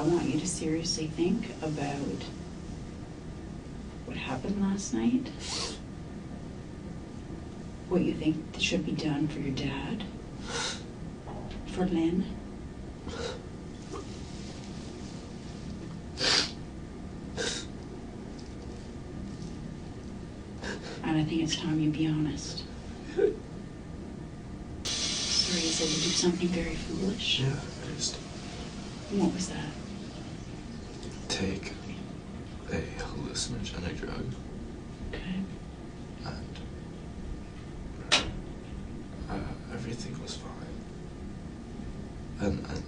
want you to seriously think about what happened last night, what you think should be done for your dad, for Lynn. And I think it's time you be honest. Sorry, you said you did something very foolish? Yeah, I just... What was that? Take a hallucinogenic drug. Okay. And everything was fine. And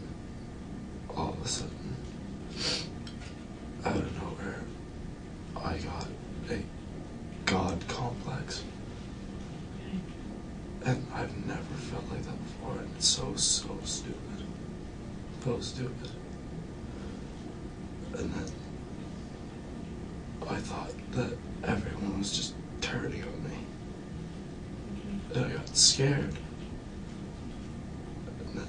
all of a sudden, out of nowhere, I got a God complex. Okay. And I've never felt like that before, and it's so stupid. So stupid. And then I thought that everyone was just turning on me. And I got scared. And then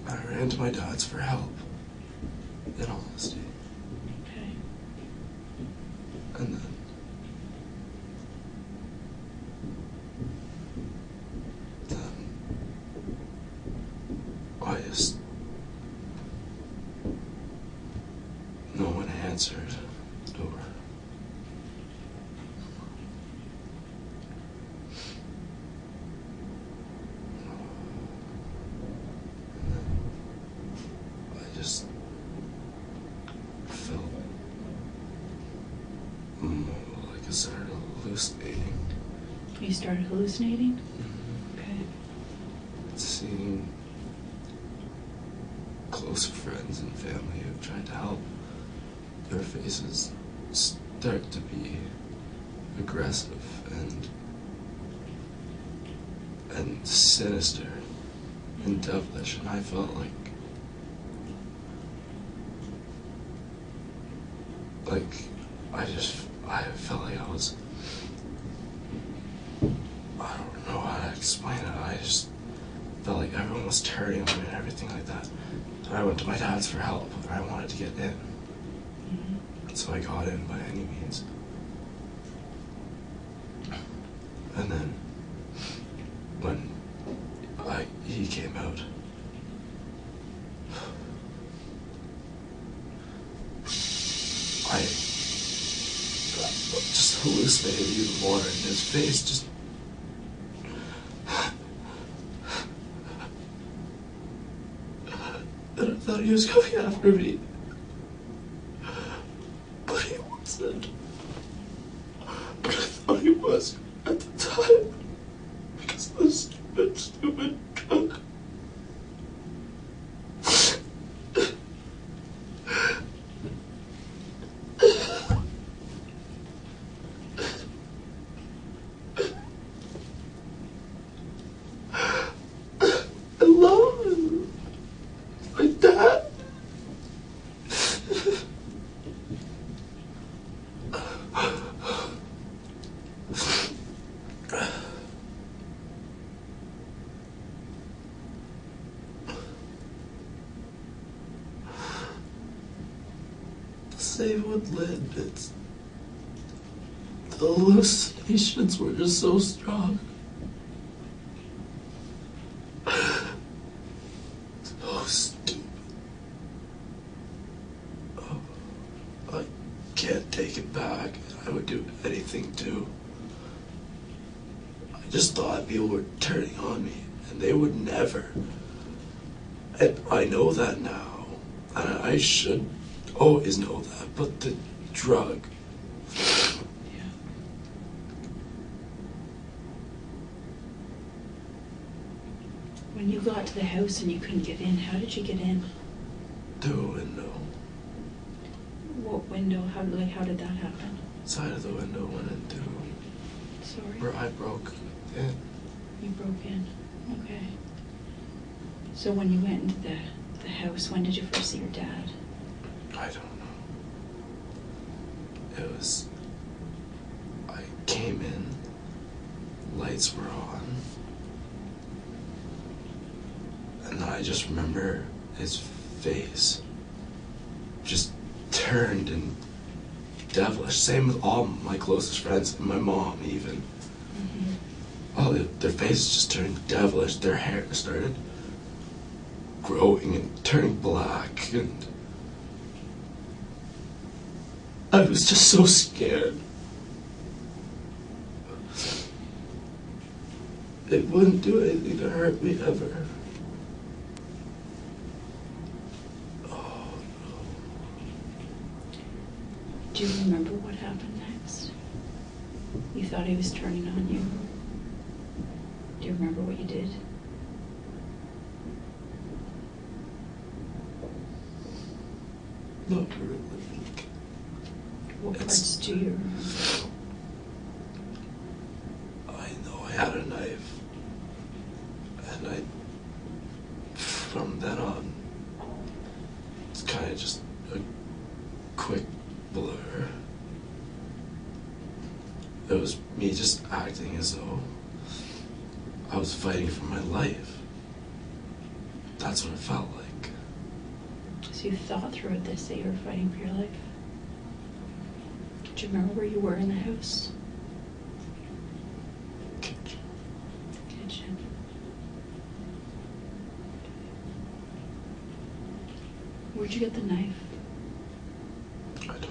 I ran to my dad's for help, in honesty. Okay. And then I just... no one answered the door. I just felt like I started hallucinating. You started hallucinating? Mm-hmm. Okay. Seeing close friends and family who tried to help, their faces start to be aggressive and sinister and devilish, and I felt like I felt like I was, I don't know how to explain it, I just felt like everyone was turning on me and everything like that. And I went to my dad's for help, and I wanted to get in. Mm-hmm. So I got in by any means. And then, when he came out, I just hallucinated even more, and his face just... and I thought he was coming after me. But he wasn't. But I thought he was at the time. Because of the stupid drug. I love him. My dad. Same with Lynn. It's... the hallucinations were just so strong. So stupid. Oh, I can't take it back. I would do anything to. I just thought people were turning on me, and they would never. And I know that now, and I should always know that, but the drug... Yeah. When you got to the house and you couldn't get in, how did you get in? Through a window. What window? How did that happen? Side of the window went in through Sorry? where I broke in. You broke in. Okay. So when you went into the house, when did you first see your dad? I don't know. It was, I came in, lights were on, and then I just remember his face just turned and devilish. Same with all my closest friends, and my mom even. Oh, their faces just turned devilish. Their hair started growing and turning black, and I was just so scared. It wouldn't do anything to hurt me ever. Oh no. Do you remember what happened next? You thought he was turning on you. Do you remember what you did? Not really. What parts do you remember? I know I had a knife, and from then on, it's kind of just a quick blur. It was me just acting as though I was fighting for my life. That's what it felt like. So you thought throughout this that you were fighting for your life? Do you remember where you were in the house? Kitchen. Kitchen. Where'd you get the knife? I don't know.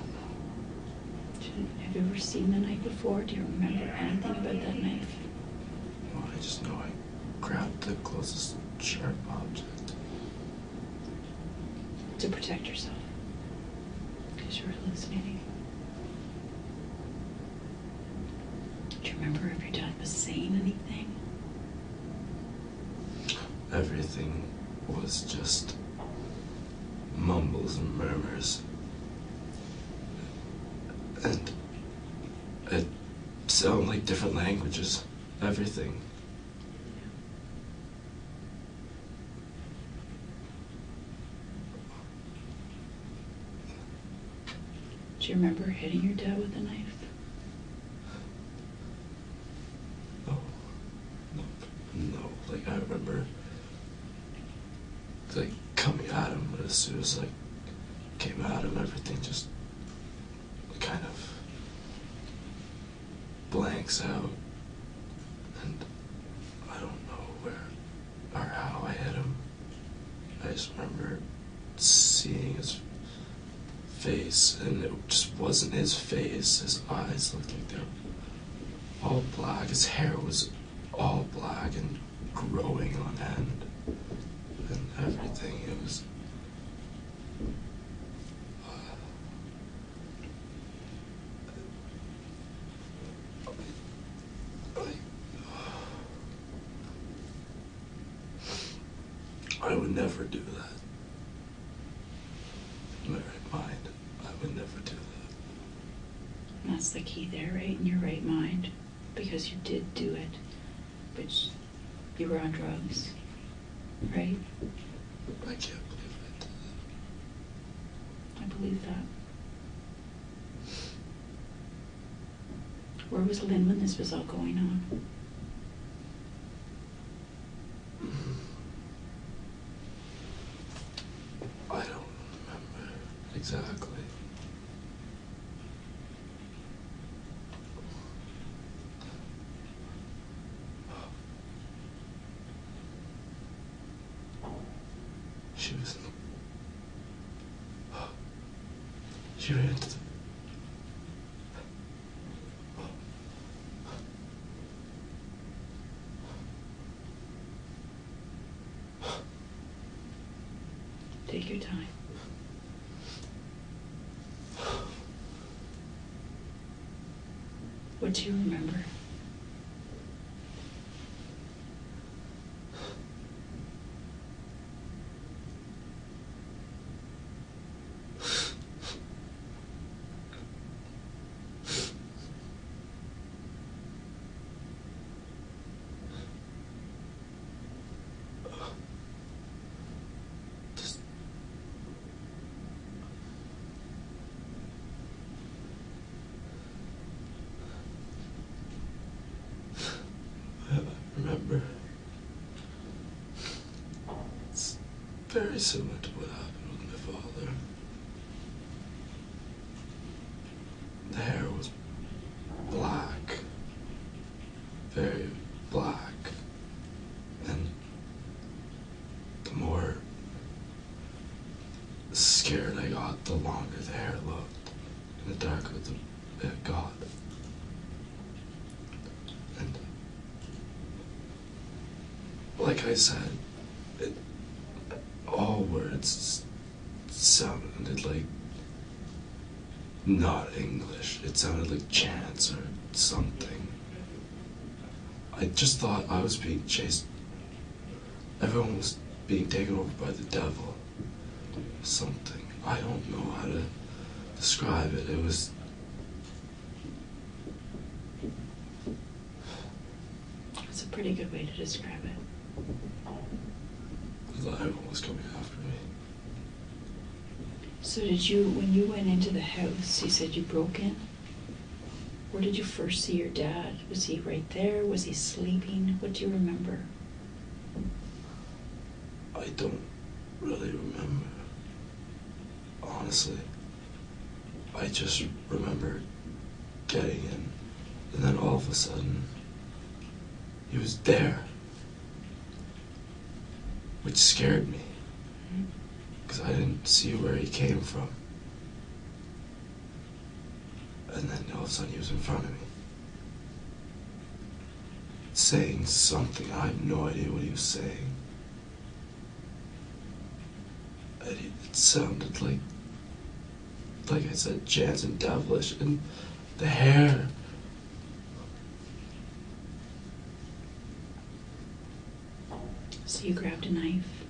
Have you ever seen the knife before? Do you remember anything about that knife? Well, I just know I grabbed the closest sharp object. To protect yourself. Because you were hallucinating. Do you remember if your dad was saying anything? Everything was just mumbles and murmurs. And it sounded like different languages. Everything. Do you remember hitting your dad with a knife? No, like I remember like coming at him, but as soon as I came at him, everything just kind of blanks out, and I don't know where or how I hit him. I just remember seeing his face, and it just wasn't his face. His eyes looked like they were all black. His hair was all black and growing on end, and everything. It was I would never do that. In my right mind, I would never do that. And that's the key there, right? In your right mind. Because you did do it. But you were on drugs. Right? I can't believe I did that. I believe that. Where was Lynn when this was all going on? I don't remember exactly. She was in the... She ran into the... Take your time. What do you remember? very similar to what happened with my father. The hair was black, very black, and the more scared I got, the longer the hair looked, and the darker it got. And like I said, all words sounded like not English. It sounded like chants or something. I just thought I was being chased. Everyone was being taken over by the devil. Something. I don't know how to describe it. It was... It's a pretty good way to describe it. Everyone was coming after me. So when you went into the house, you said you broke in? Where did you first see your dad? Was he right there? Was he sleeping? What do you remember? I don't really remember. Honestly. I just remember getting in, and then all of a sudden, he was there. Which scared me. Because I didn't see where he came from. And then all of a sudden he was in front of me. Saying something. I have no idea what he was saying. And it sounded like I said, chants and devilish. And the hair. So you grabbed a knife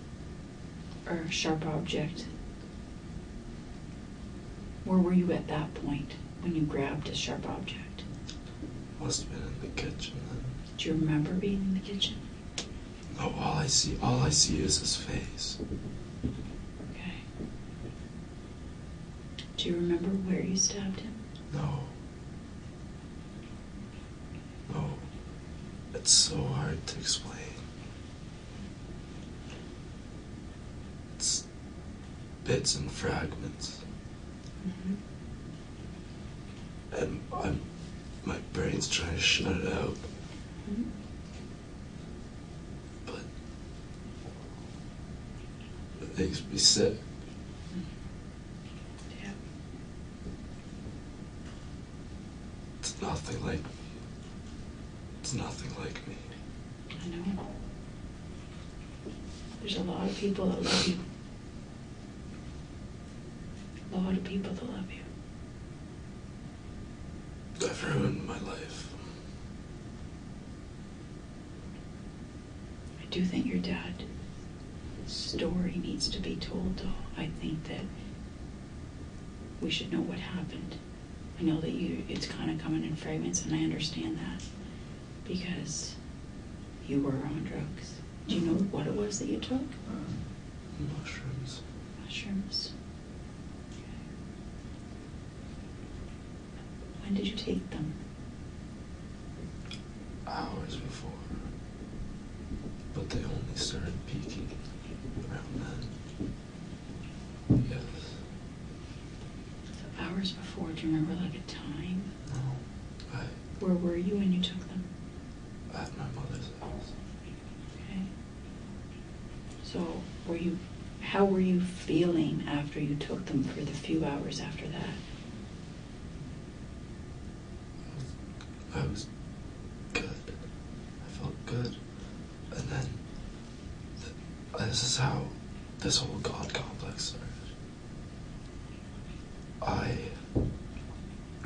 or a sharp object. Where were you at that point when you grabbed a sharp object? Must have been in the kitchen then. Do you remember being in the kitchen? No, all I see is his face. Okay. Do you remember where you stabbed him? No. No. It's so hard to explain. It's bits and fragments. Mm-hmm. And my brain's trying to shut it out. Mm-hmm. But it makes me sick. Yeah. It's nothing like me. I know. There's a lot of people that love you. A lot of people that love you. I've ruined my life. I do think your dad's story needs to be told, though. I think that we should know what happened. I know that it's kind of coming in fragments, and I understand that because you were on drugs. Do you know what it was that you took? Mushrooms. Mushrooms. When did you take them? Hours before. But they only started peaking around then. Yes. So hours before, do you remember like a time? No. Where were you when you took them? At my mother's house. Okay. So how were you feeling after you took them for the few hours after that? I was good. I felt good. And then this is how this whole God complex started. I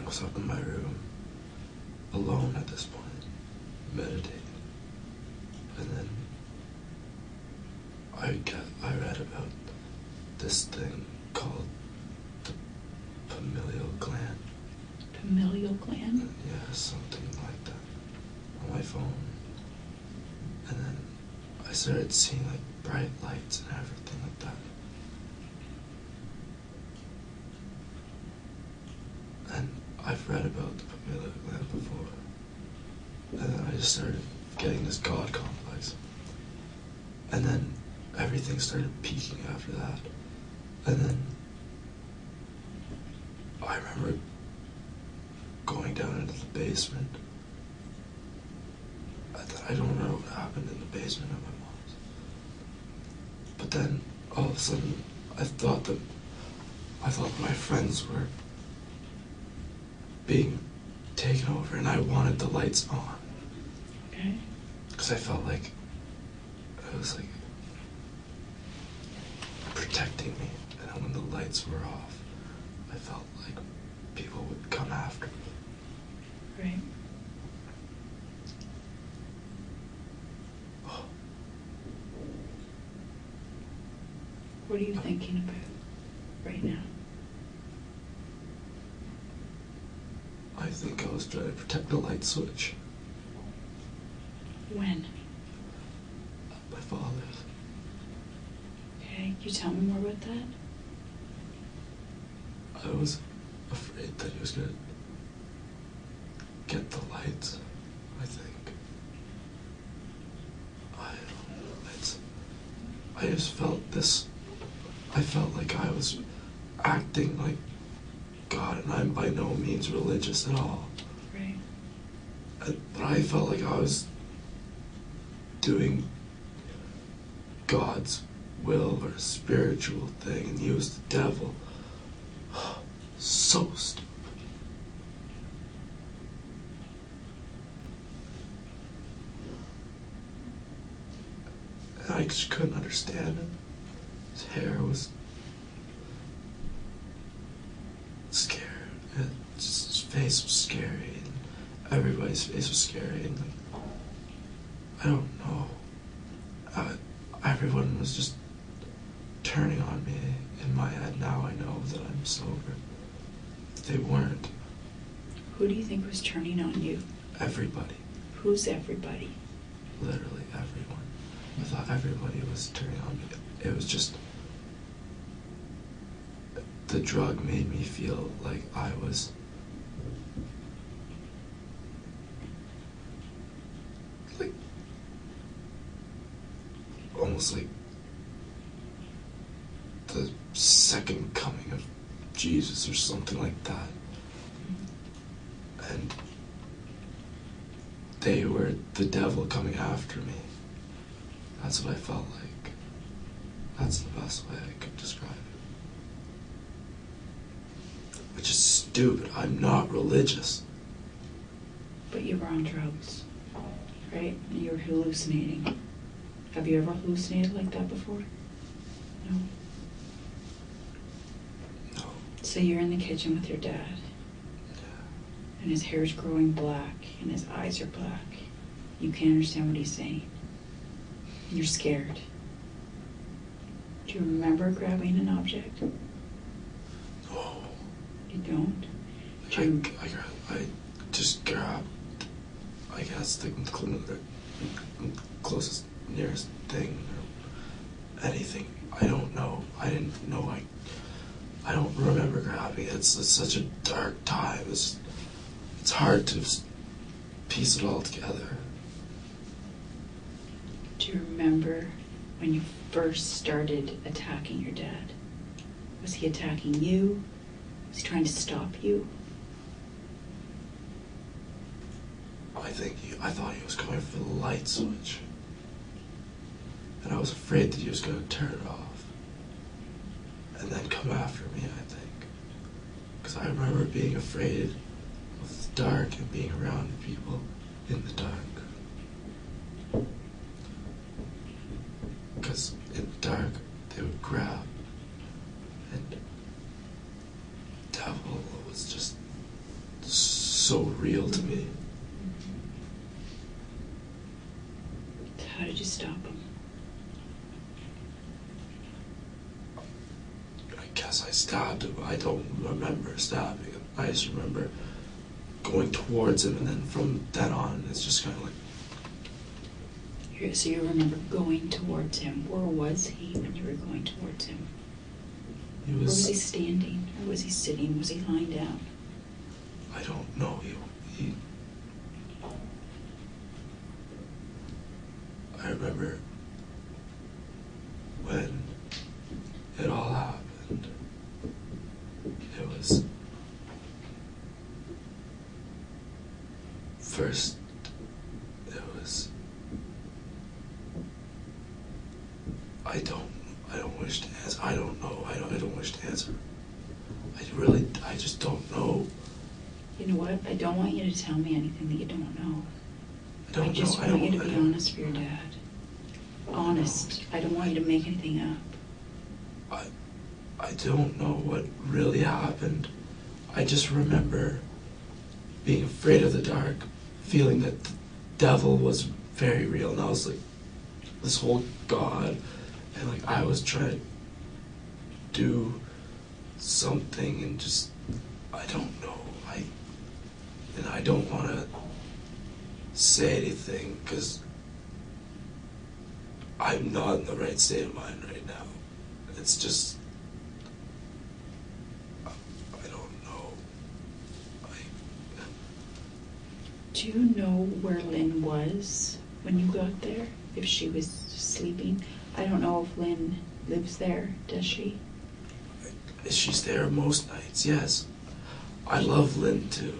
was up in my room, alone at this point, meditating. And then I read about this thing called the familial gland. Familial gland? Yeah, something like that on my phone. And then I started seeing like bright lights and everything like that. And I've read about the familial gland before. And then I just started getting this God complex. And then everything started peaking after that. And then I remember going down into the basement. I don't remember what happened in the basement of my mom's. But then all of a sudden I thought that my friends were being taken over, and I wanted the lights on. Okay. Because I felt like it was like protecting me, and then when the lights were off, I felt like people would come after me. Right. What are you thinking about right now? I think I was trying to protect the light switch. When? My father's. Okay, can you tell me more about that? I was afraid that he was gonna get the lights, I think. I just felt this. I felt like I was acting like God, and I'm by no means religious at all. Right. But I felt like I was doing God's will or a spiritual thing, and he was the devil. So stupid. And I just couldn't understand it. His hair was scary. His face was scary, and everybody's face was scary. And like, I don't know. Everyone was just turning on me. In my head now, I know that I'm sober. They weren't. Who do you think was turning on you? Everybody. Who's everybody? Literally everyone. I thought everybody was turning on me. It was just, the drug made me feel like I was like almost like the second coming of Jesus or something like that. And they were the devil coming after me. That's what I felt like. That's the best way I could describe it. Which is stupid. I'm not religious. But you were on drugs, right? And you were hallucinating. Have you ever hallucinated like that before? No? No. So you're in the kitchen with your dad, and his hair's growing black, and his eyes are black. You can't understand what he's saying. And you're scared. Do you remember grabbing an object? No. You don't? I just grabbed, I guess, the closest, nearest thing or anything. I don't know. I didn't know. I don't remember grabbing it. It's such a dark time. It's hard to piece it all together. Do you remember when you first started attacking your dad? Was he attacking you? Was he trying to stop you? I thought he was going for the light switch. And I was afraid that he was going to turn it off. And then come after me, I think. Because I remember being afraid of the dark and being around people in the dark. Because in the dark, they would grab. And the devil was just so real to me. How did you stop him? I guess I stabbed him. I don't remember stabbing him. I just remember going towards him, and then from then on, it's just kind of like... So you remember going towards him. Where was he when you were going towards him? Where was he standing? Or was he sitting? Was he lying down? I don't know. I remember I don't wish to answer. I don't know. I don't wish to answer. I just don't know. You know what? I don't want you to tell me anything that you don't know. I just know. want you to be honest for your dad. Honest. I don't want you to make anything up. I don't know what really happened. I just remember being afraid of the dark, feeling that the devil was very real, and I was like, this whole God, and like I was trying to do something, and just, I don't know. I don't want to say anything because I'm not in the right state of mind right now. It's just, I don't know. Do you know where Lynn was when you got there? If she was sleeping? I don't know if Lynn lives there, does she? She's there most nights, yes. I love Lynn too.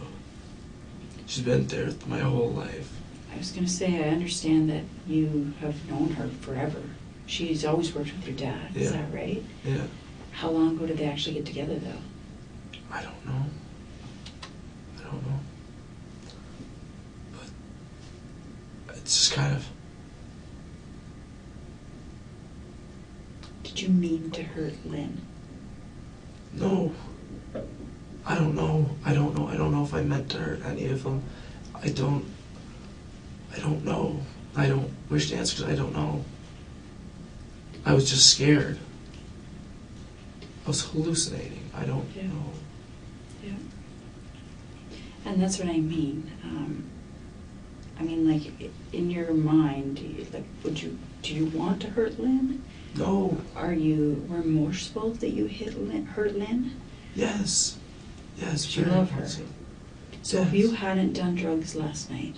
She's been there my whole life. I was going to say, I understand that you have known her forever. She's always worked with your dad, is that right? Yeah. How long ago did they actually get together, though? I don't know. But it's just kind of... Did you mean to hurt Lynn? No. I don't know. I don't know if I meant to hurt any of them. I don't know. I don't wish to answer because I don't know. I was just scared. I was hallucinating. I don't know. Yeah. And that's what I mean. Like, in your mind, like, do you want to hurt Lynn? No. Are you remorseful that you hurt Lynn? Yes. Yes. But you love her. So if you hadn't done drugs last night,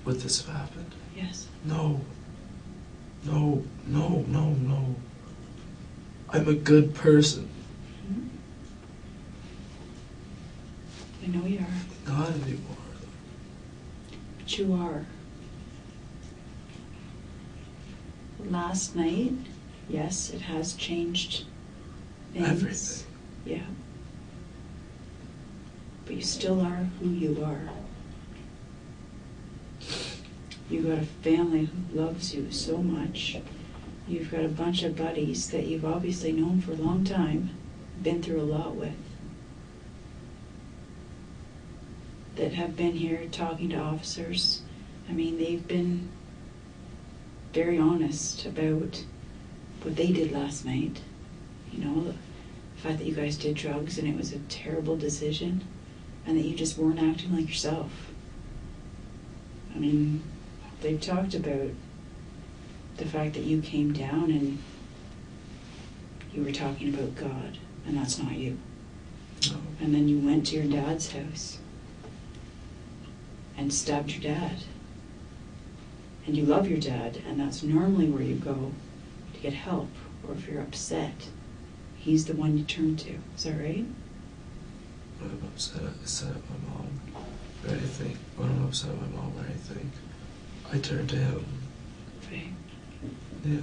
would this have happened? Yes. No. I'm a good person. Mm-hmm. I know you are. Not anymore. But you are. Last night, yes, it has changed things. Everything. Yeah. But you still are who you are. You got a family who loves you so much. You've got a bunch of buddies that you've obviously known for a long time, been through a lot with, that have been here talking to officers. They've been very honest about what they did last night. The fact that you guys did drugs and it was a terrible decision, and that you just weren't acting like yourself. They've talked about the fact that you came down and you were talking about God, and that's not you. No. And then you went to your dad's house and stabbed your dad. And you love your dad, and that's normally where you go to get help, or if you're upset, he's the one you turn to. Is that right? When I'm upset at my mom or anything, when I'm upset at my mom or anything, I turn to him. Right. Yeah.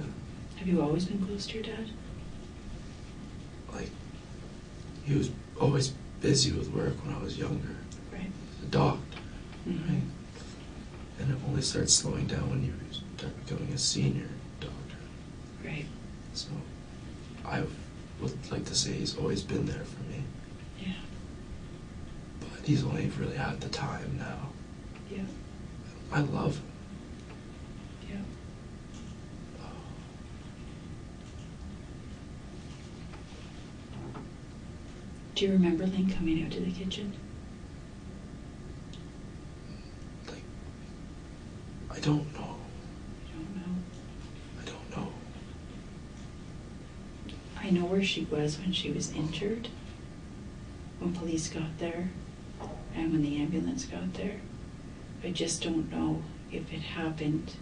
Have you always been close to your dad? Like, he was always busy with work when I was younger. Right. He's a doctor, Mm-hmm. right? And it only started slowing down when you start becoming a senior doctor. Right. So, I would like to say he's always been there for me. Yeah. But he's only really had the time now. Yeah. I love him. Yeah. Do you remember Lynn coming out to the kitchen? Like, I don't know. I don't know. I don't know. I know where she was when she was injured, when police got there, and when the ambulance got there. I just don't know if it happened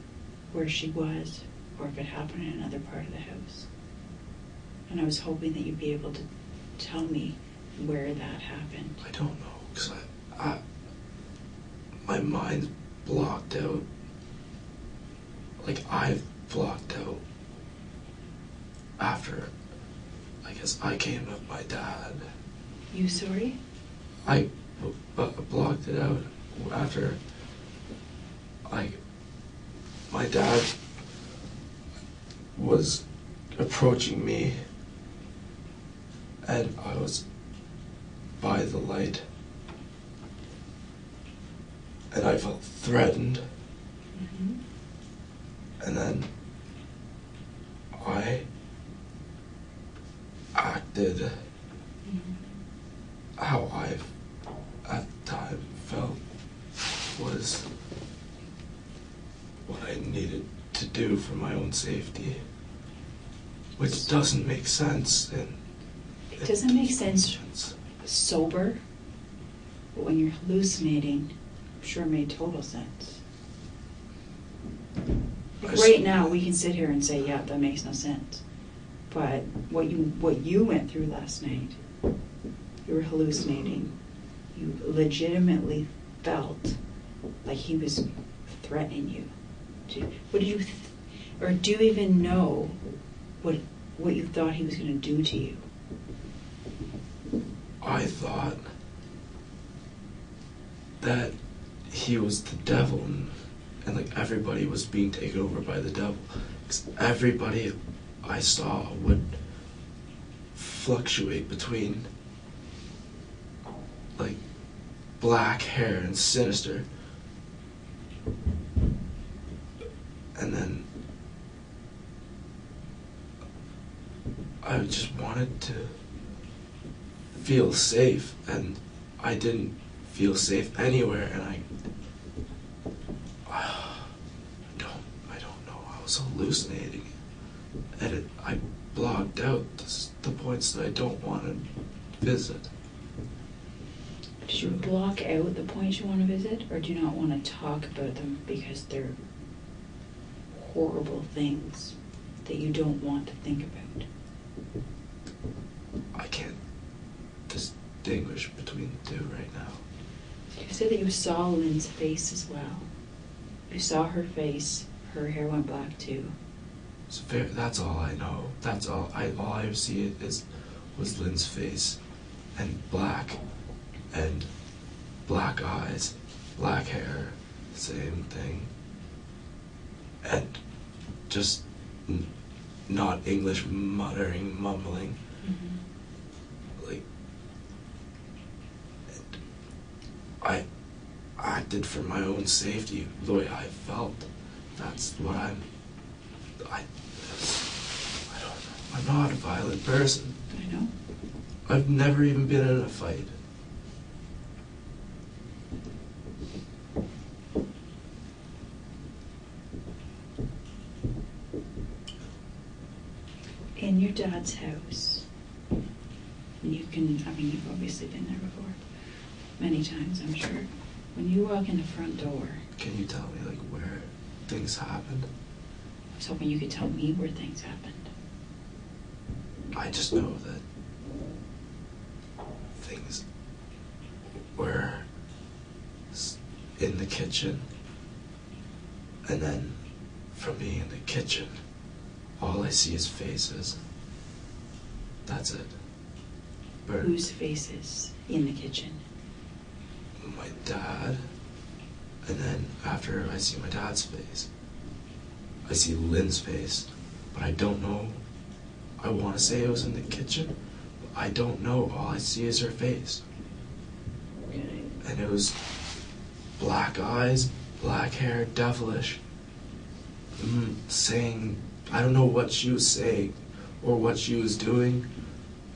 where she was, or if it happened in another part of the house. And I was hoping that you'd be able to tell me where that happened. I don't know, because my mind's blocked out. Like, I've blocked out after, I guess I came with my dad. You sorry? I blocked it out after, my dad was approaching me, and I was by the light, and I felt threatened, and then I acted how I at the time felt was what I needed to do for my own safety, which doesn't make sense. And It doesn't make sense sober, but when you're hallucinating, I'm sure it made total sense. Like right now, we can sit here and say, yeah, that makes no sense. But what you went through last night, you were hallucinating. You legitimately felt like he was threatening you. What did you, or do you even know what you thought he was going to do to you? I thought that he was the devil, and like everybody was being taken over by the devil. 'Cause everybody I saw would fluctuate between like black hair and sinister, and then I just wanted to feel safe, and I didn't feel safe anywhere, and I don't know, I was hallucinating, and I blocked out the points that I don't want to visit. Did you block out the points you want to visit, or do you not want to talk about them because they're horrible things that you don't want to think about? I can't distinguish between the two right now. You said that you saw Lynn's face as well. You saw her face, her hair went black too. It's fair, that's all I know. That's all I see was Lynn's face, and black eyes, black hair, same thing, and just not English, mumbling. Like, I acted for my own safety, the way I felt. That's what I don't know. I'm not a violent person. I know. I've never even been in a fight. In your dad's house, you've obviously been there before, many times, I'm sure. When you walk in the front door, Can you tell me, like, where things happened? I was hoping you could tell me where things happened. I just know that things were in the kitchen, and then from being in the kitchen, all I see is faces. That's it. Whose faces in the kitchen? My dad, and then after I see my dad's face, I see Lynn's face, but I don't know. I want to say it was in the kitchen, but I don't know. All I see is her face. Okay. And it was black eyes, black hair, devilish, saying, I don't know what she was saying or what she was doing.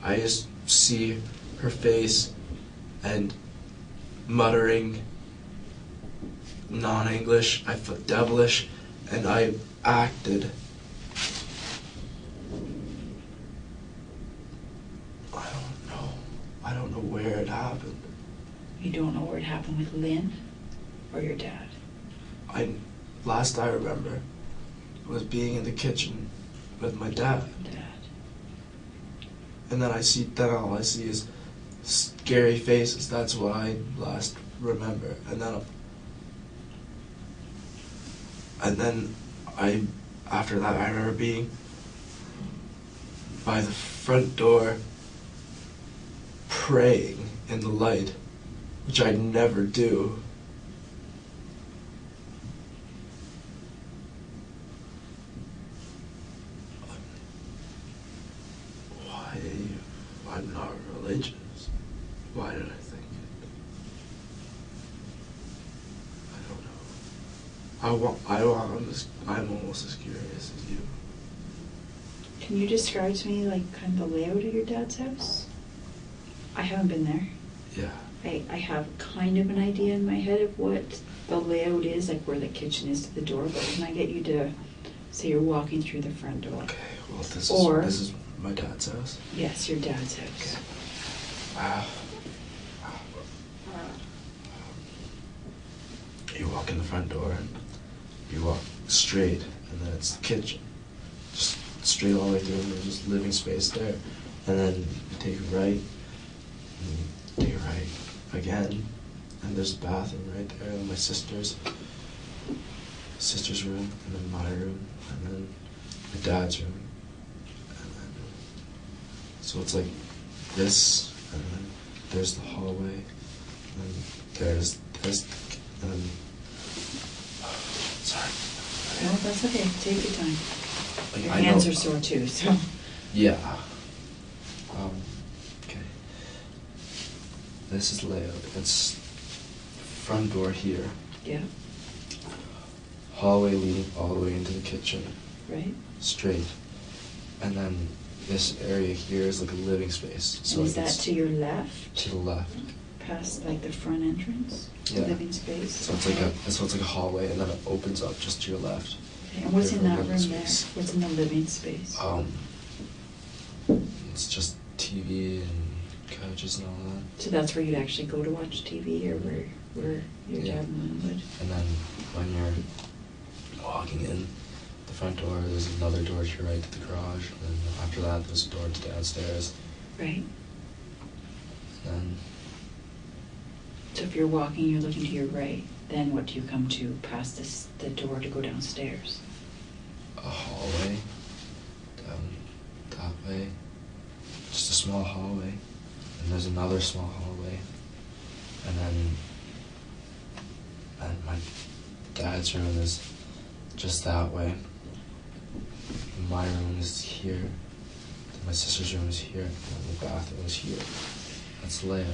I just see her face and muttering non-English. I felt devilish, and I acted. I don't know where it happened. You don't know where it happened with Lynn or your dad? Last I remember was being in the kitchen with my dad. And then all I see is scary faces. That's what I last remember. And then after that, I remember being by the front door praying in the light, which I never do. Why? I'm not religious. Why did I think it? I don't know. I'm almost as curious as you. Can you describe to me, like, kind of the layout of your dad's house? I haven't been there. Yeah. I have kind of an idea in my head of what the layout is, like where the kitchen is to the door, but can I get you to say you're walking through the front door? Okay, well, this is my dad's house. Yes, your dad's house. Okay. You walk in the front door, you walk straight, and then it's the kitchen. Just straight all the way through, and there's just living space there. And then you take a right, and you take a right again, and there's a bathroom right there, and my sister's room, and then my room, and then my dad's room. And then, so it's like this, and then there's the hallway, and there's this, and then, sorry. No, that's okay. Take your time. Like, Your hands are sore too, so. Yeah. Okay. This is layout. It's front door here. Yeah. Hallway leading all the way into the kitchen. Right. Straight. And then this area here is like a living space. So And is that to your left? To the left. Past like the front entrance? Yeah. Living space? So it's like a hallway, and then it opens up just to your left. Okay. And what's in that room there? Space. What's in the living space? It's just TV and couches and all that. So that's where you'd actually go to watch TV, or where your dad and mom would? And then when you're walking in the front door, there's another door to your right to the garage, and then after that there's a door to downstairs. Right. And then So if you're walking, you're looking to your right, then what do you come to past the door to go downstairs? a hallway down that way. Just a small hallway. And there's another small hallway. And my dad's room is just that way. And my room is here. And my sister's room is here. And the bathroom is here. That's the layout.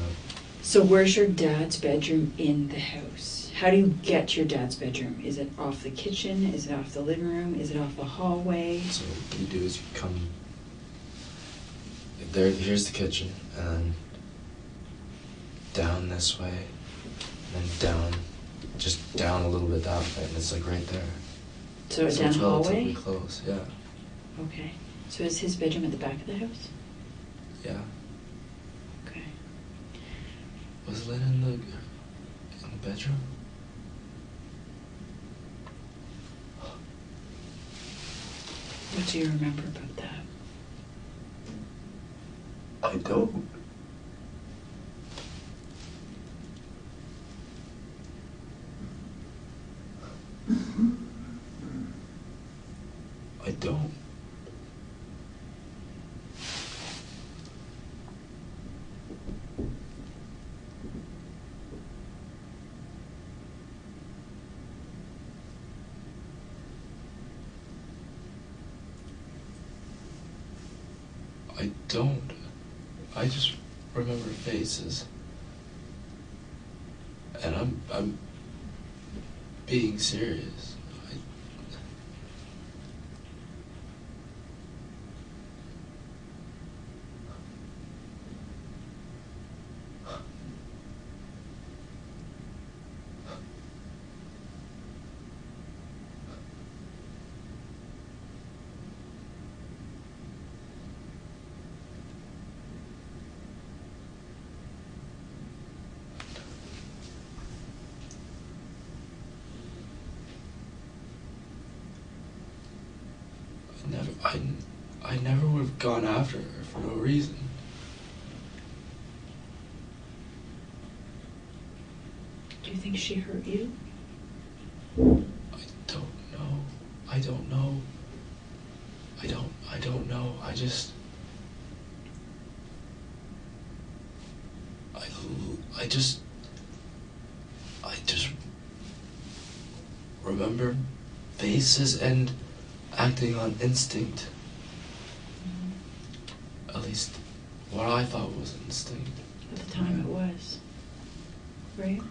So where's your dad's bedroom in the house? How do you get to your dad's bedroom? Is it off the kitchen? Is it off the living room? Is it off the hallway? So what you do is you come there. Here's the kitchen, and then down this way, and then down, just down a little bit that way, and it's like right there. So So down it's relatively hallway? close, yeah. Okay. So is his bedroom at the back of the house? Yeah. Okay. Was Lynn in the bedroom? What do you remember about that? I don't. I don't. I don't. I just remember faces. And I'm being serious. I never would have gone after her for no reason. Do you think she hurt you? I don't know. I don't know. I don't know. I just I just remember faces and acting on instinct. At least what I thought was instinct. At the time it was. Right?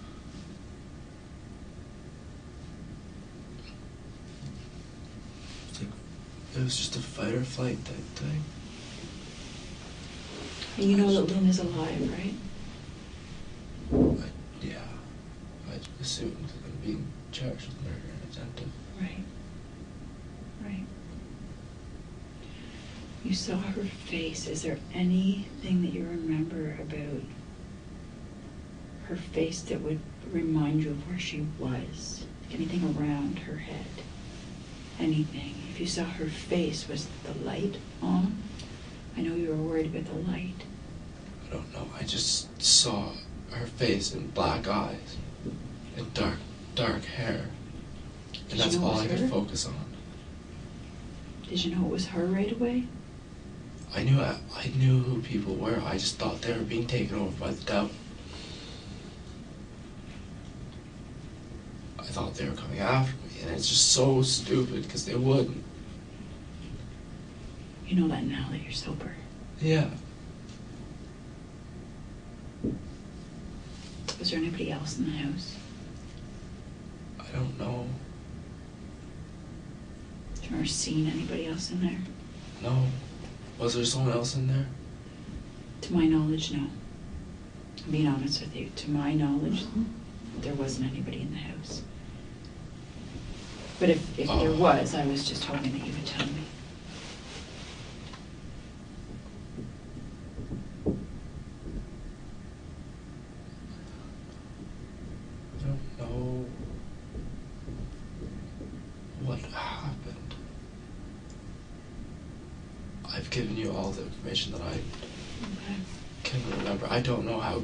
It was just a fight or flight type thing. And you know that Lynn is alive, right? Yeah. I assumed I'm being charged with murder and attempted. Right. Right. You saw her face. Is there anything that you remember about her face that would remind you of where she was? Anything around her head? Anything? If you saw her face, was the light on? I know you were worried about the light. I don't know. I just saw her face and black eyes and dark hair. And that's all I could focus on. Did you know it was her right away? I knew who people were. I just thought they were being taken over by the devil. I thought they were coming after me, and it's just so stupid because they wouldn't. You know that now that you're sober. Yeah. Was there anybody else in the house? I don't know. Have you ever seen anybody else in there? No. Was there someone else in there? To my knowledge, no. I'm being honest with you. To my knowledge, there wasn't anybody in the house. But if there was, I was just hoping that you would tell me. I don't know what happened. I've given you all the information that I can remember. I don't know how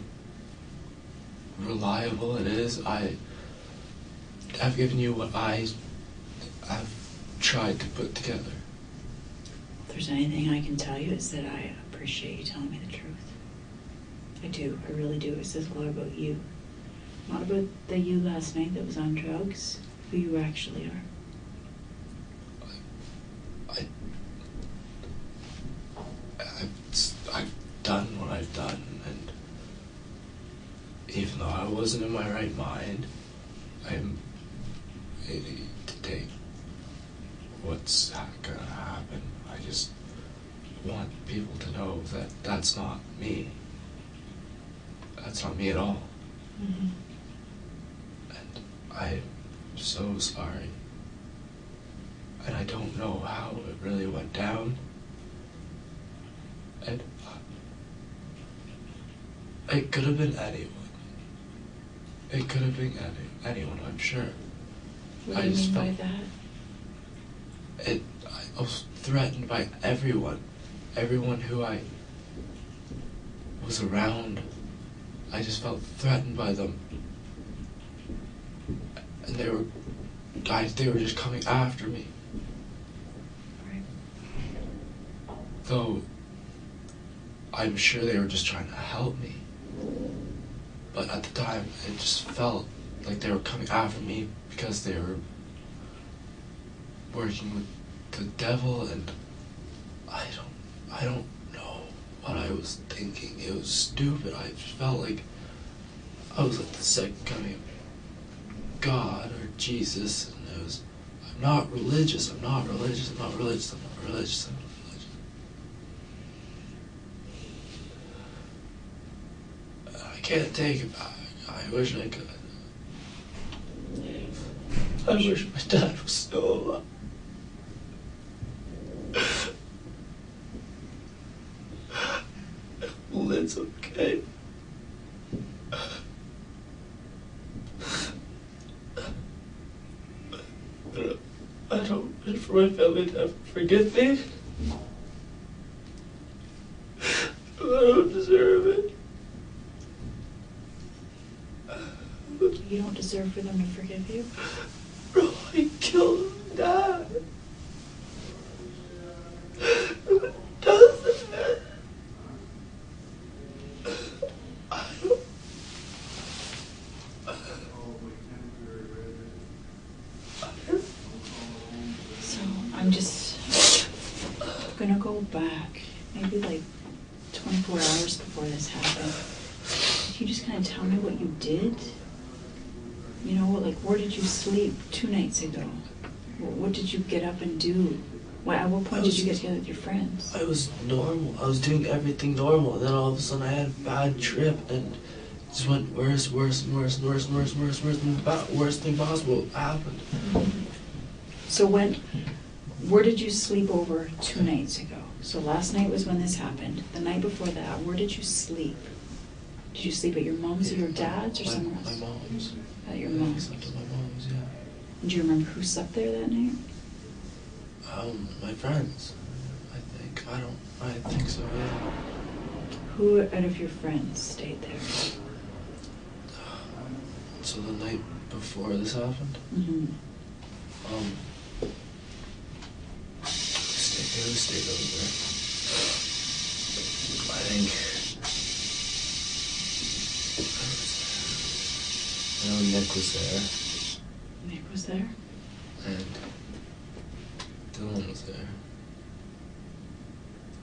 reliable it is. I've given you what I've tried to put together. If there's anything I can tell you, it's that I appreciate you telling me the truth. I do. I really do. It says a lot about you. Not about the you last night that was on drugs, who you actually are. I've done what I've done, and even though I wasn't in my right mind, I'm ready to take what's gonna happen. I just want people to know that that's not me. That's not me at all. Mm-hmm. And I'm so sorry. And I don't know how it really went down. And it could have been anyone. It could have been anyone, I'm sure. What do you mean by that? I was threatened by everyone. Everyone who I was around. I just felt threatened by them. And they were just coming after me. Right. Though I'm sure they were just trying to help me. But at the time, it just felt like they were coming after me because they were working with the devil, and I don't know what I was thinking. It was stupid. I just felt like I was like the second coming of God or Jesus, and it was, I'm not religious. I can't take it back. I wish I could. I wish my dad was still alive. Lynn's okay. I don't wish for my family to ever forget me. I don't deserve it. You don't deserve for them to forgive you? Bro, I killed Dad. Who does it? I don't gonna go back, maybe like 24 hours before this happened. Can you just kind of tell me what you did? You know, like, where did you sleep 2 nights ago? What did you get up and do? At what point did you get together with your friends? I was normal. I was doing everything normal. And then all of a sudden I had a bad trip and it just went worse thing possible happened. So where did you sleep over 2 nights ago? So last night was when this happened. The night before that, where did you sleep? Did you sleep at your mom's or your dad's or somewhere else? My mom's. At your I mom's. slept at my mom's, yeah. Do you remember who slept there that night? My friends, I think. I think so, yeah. Who out of your friends stayed there? So the night before this happened, Mm-hmm. Who stayed over there? I think. I know Nick was there. Nick was there? And Dylan was there.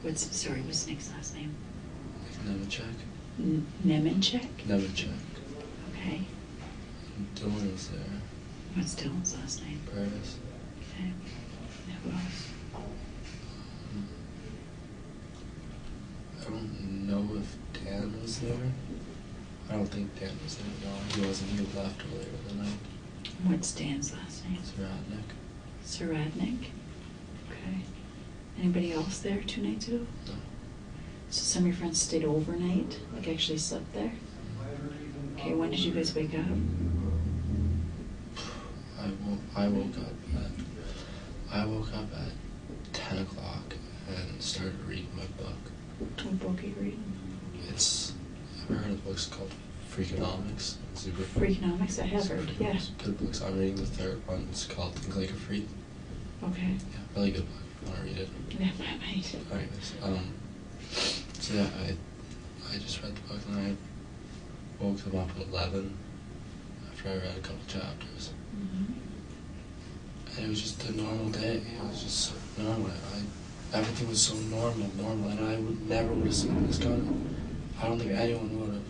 What's Nick's last name? Nemenchek. Nemenchek? Nemenchek. Okay. And Dylan was there. What's Dylan's last name? Curtis. Okay. And who else? I don't know if Dan was there. I don't think Dan was there. No, he wasn't. He had left earlier in the night. What's Dan's last name? Saradnik. Okay. Anybody else there 2 nights ago? No. So some of your friends stayed overnight, like actually slept there? Okay, when did you guys wake up? I woke up at 10 o'clock and started reading my book. What book are you reading? I've heard of books called Freakonomics. Super Freakonomics, I have heard, yeah. Good books. I'm reading the third one. It's called Think Like a Freak. Okay. Yeah, really good book. I want to read it. Yeah, I might. Anyways, so yeah, I just read the book and I woke them up at 11 after I read a couple chapters. Mm-hmm. And it was just a normal day. It was just so normal. Everything was so normal, and I never would have seen this coming. I don't think anyone would have.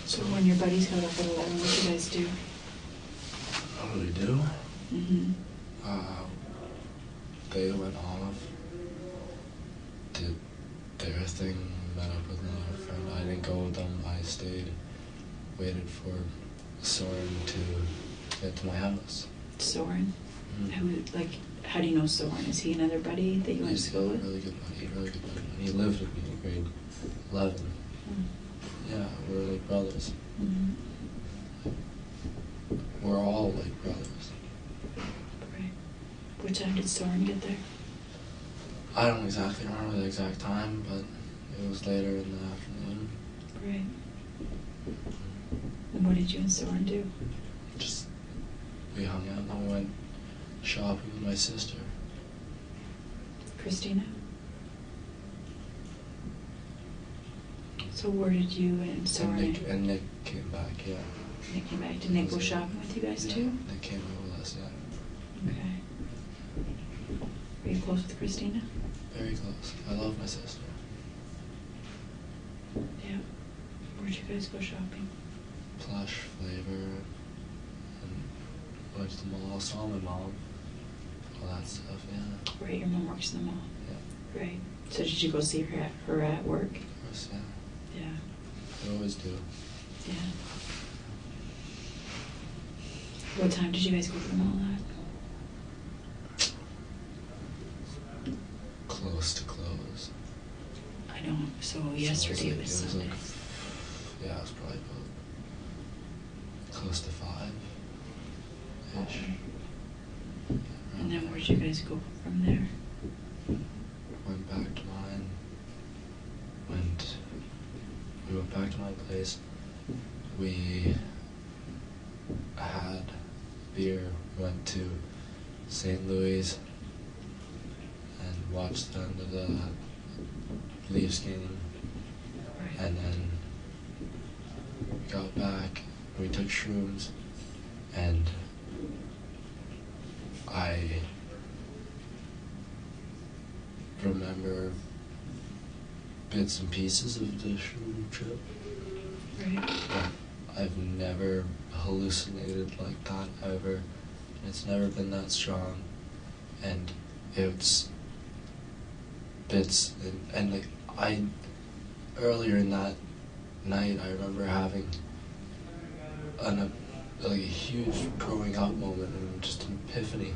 So when your buddies got up at 11, what did you guys do? What did we do? Mm-hmm. They went off, did their thing, met up with another friend. I didn't go with them. I stayed, waited for Soren to get to my house. Soren? Mm-hmm. How do you know Soren? Is he another buddy that you went to school with? Really good buddy. He lived with me in grade 11. Mm. Yeah, we were like brothers. Mm-hmm. We're all like brothers. Right. What time did Soren get there? I don't exactly remember the exact time, but it was later in the afternoon. Right. And what did you and Soren do? We hung out and then we went shopping with my sister. Christina? So where did you and Soren... And Nick came back, yeah. Nick came back. Did Nick go shopping with you guys too? Nick came over with us, yeah. Okay. Are you close with Christina? Very close. I love my sister. Yeah. Where'd you guys go shopping? Plush, Flavor, and went to the mall, saw my mom, all that stuff, yeah. Right, your mom works in the mall. Yeah. Right. So did you go see her at work? Of course, yeah. Yeah. I always do. Yeah. What time did you guys go to the mall at? Close to close. I don't. So yesterday it was was Sunday. Yeah, it was probably about close to 5-ish. And then where'd you guys go from there? Went back to mine. We went back to my place. We had beer. Went to St. Louis and watched the end of the Leafs game. And then we got back. We took shrooms, and I remember bits and pieces of the shroom trip. Right. But I've never hallucinated like that ever. It's never been that strong. And it's bits and like earlier in that night I remember having like a huge growing up moment and just an epiphany.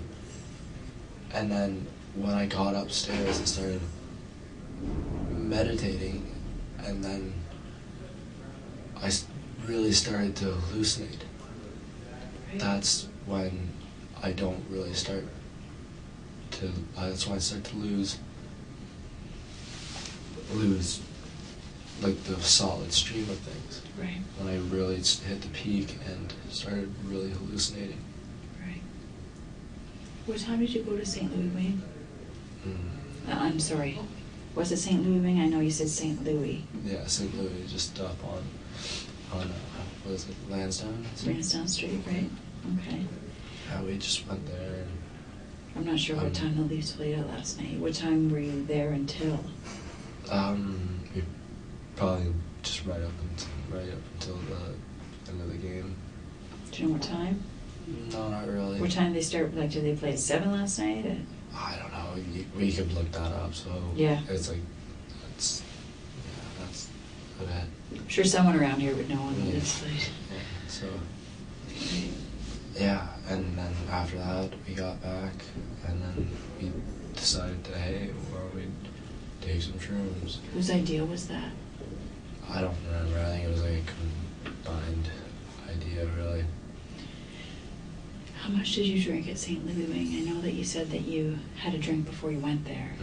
And then when I got upstairs and started meditating, and then I really started to hallucinate. Right. That's when I don't really start to. That's when I start to lose like the solid stream of things. Right. When I really hit the peak and started really hallucinating. Right. What time did you go to St. Louis Wing? I'm sorry. Was it St. Louis Wing? I know you said St. Louis. Yeah, St. Louis, just up on what is it, Lansdowne? Lansdowne Street, right? Okay. Yeah, we just went there. And I'm not sure what time the Leafs played out last night. What time were you there until? We probably just right up until the end of the game. Do you know what time? No, not really. What time did they start? Like, did they play at 7 last night? Or? I don't know. We could look that up. So Yeah. it's like that's okay. I'm sure someone around here would know when the Leafs played. Yeah. So yeah, and then after that we got back, and then we decided to we'd take some shrooms. Whose idea was that? I don't remember. I think it was like a combined idea, really. How much did you drink at St. Louis Wing? I know that you said that you had a drink before you went there.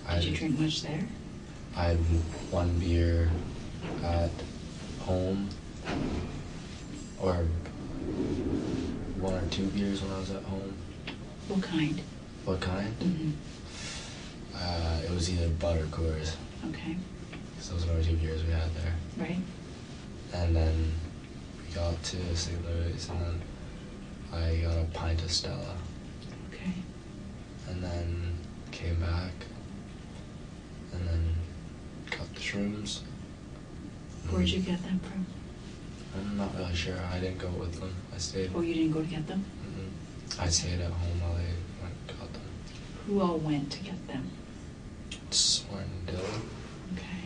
Did you drink much there? I had one beer at home, or one or two beers when I was at home. What kind? What kind? Mm-hmm. It was either Bud or Coors. Okay. Because those were the 2 beers we had there. Right. And then we got to St. Louis, and then I got a pint of Stella. Okay. And then came back, and then got the shrooms. Where'd you get them from? I'm not really sure. I didn't go with them. I stayed. Oh, you didn't go to get them? I stayed at home while they went and got them. Who all went to get them? Sworn Dylan. Okay.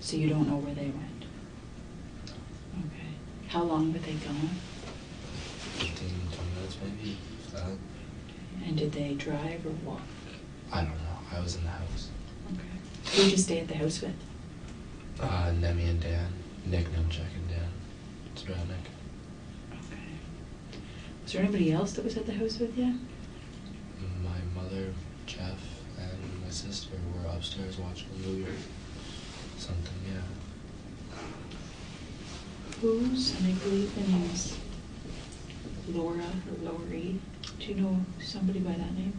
So you don't know where they went? Okay. How long were they gone? 15, 20 minutes maybe. And did they drive or walk? I don't know. I was in the house. Okay. Who did you stay at the house with? Nemi and Dan. Nick Nemchek and Dan. It's about Nick. Okay. Was there anybody else that was at the house with you? My mother, Jeff, and my sister were upstairs watching a movie or something, yeah. Whose, and I believe the name's Laura or Lori. Do you know somebody by that name?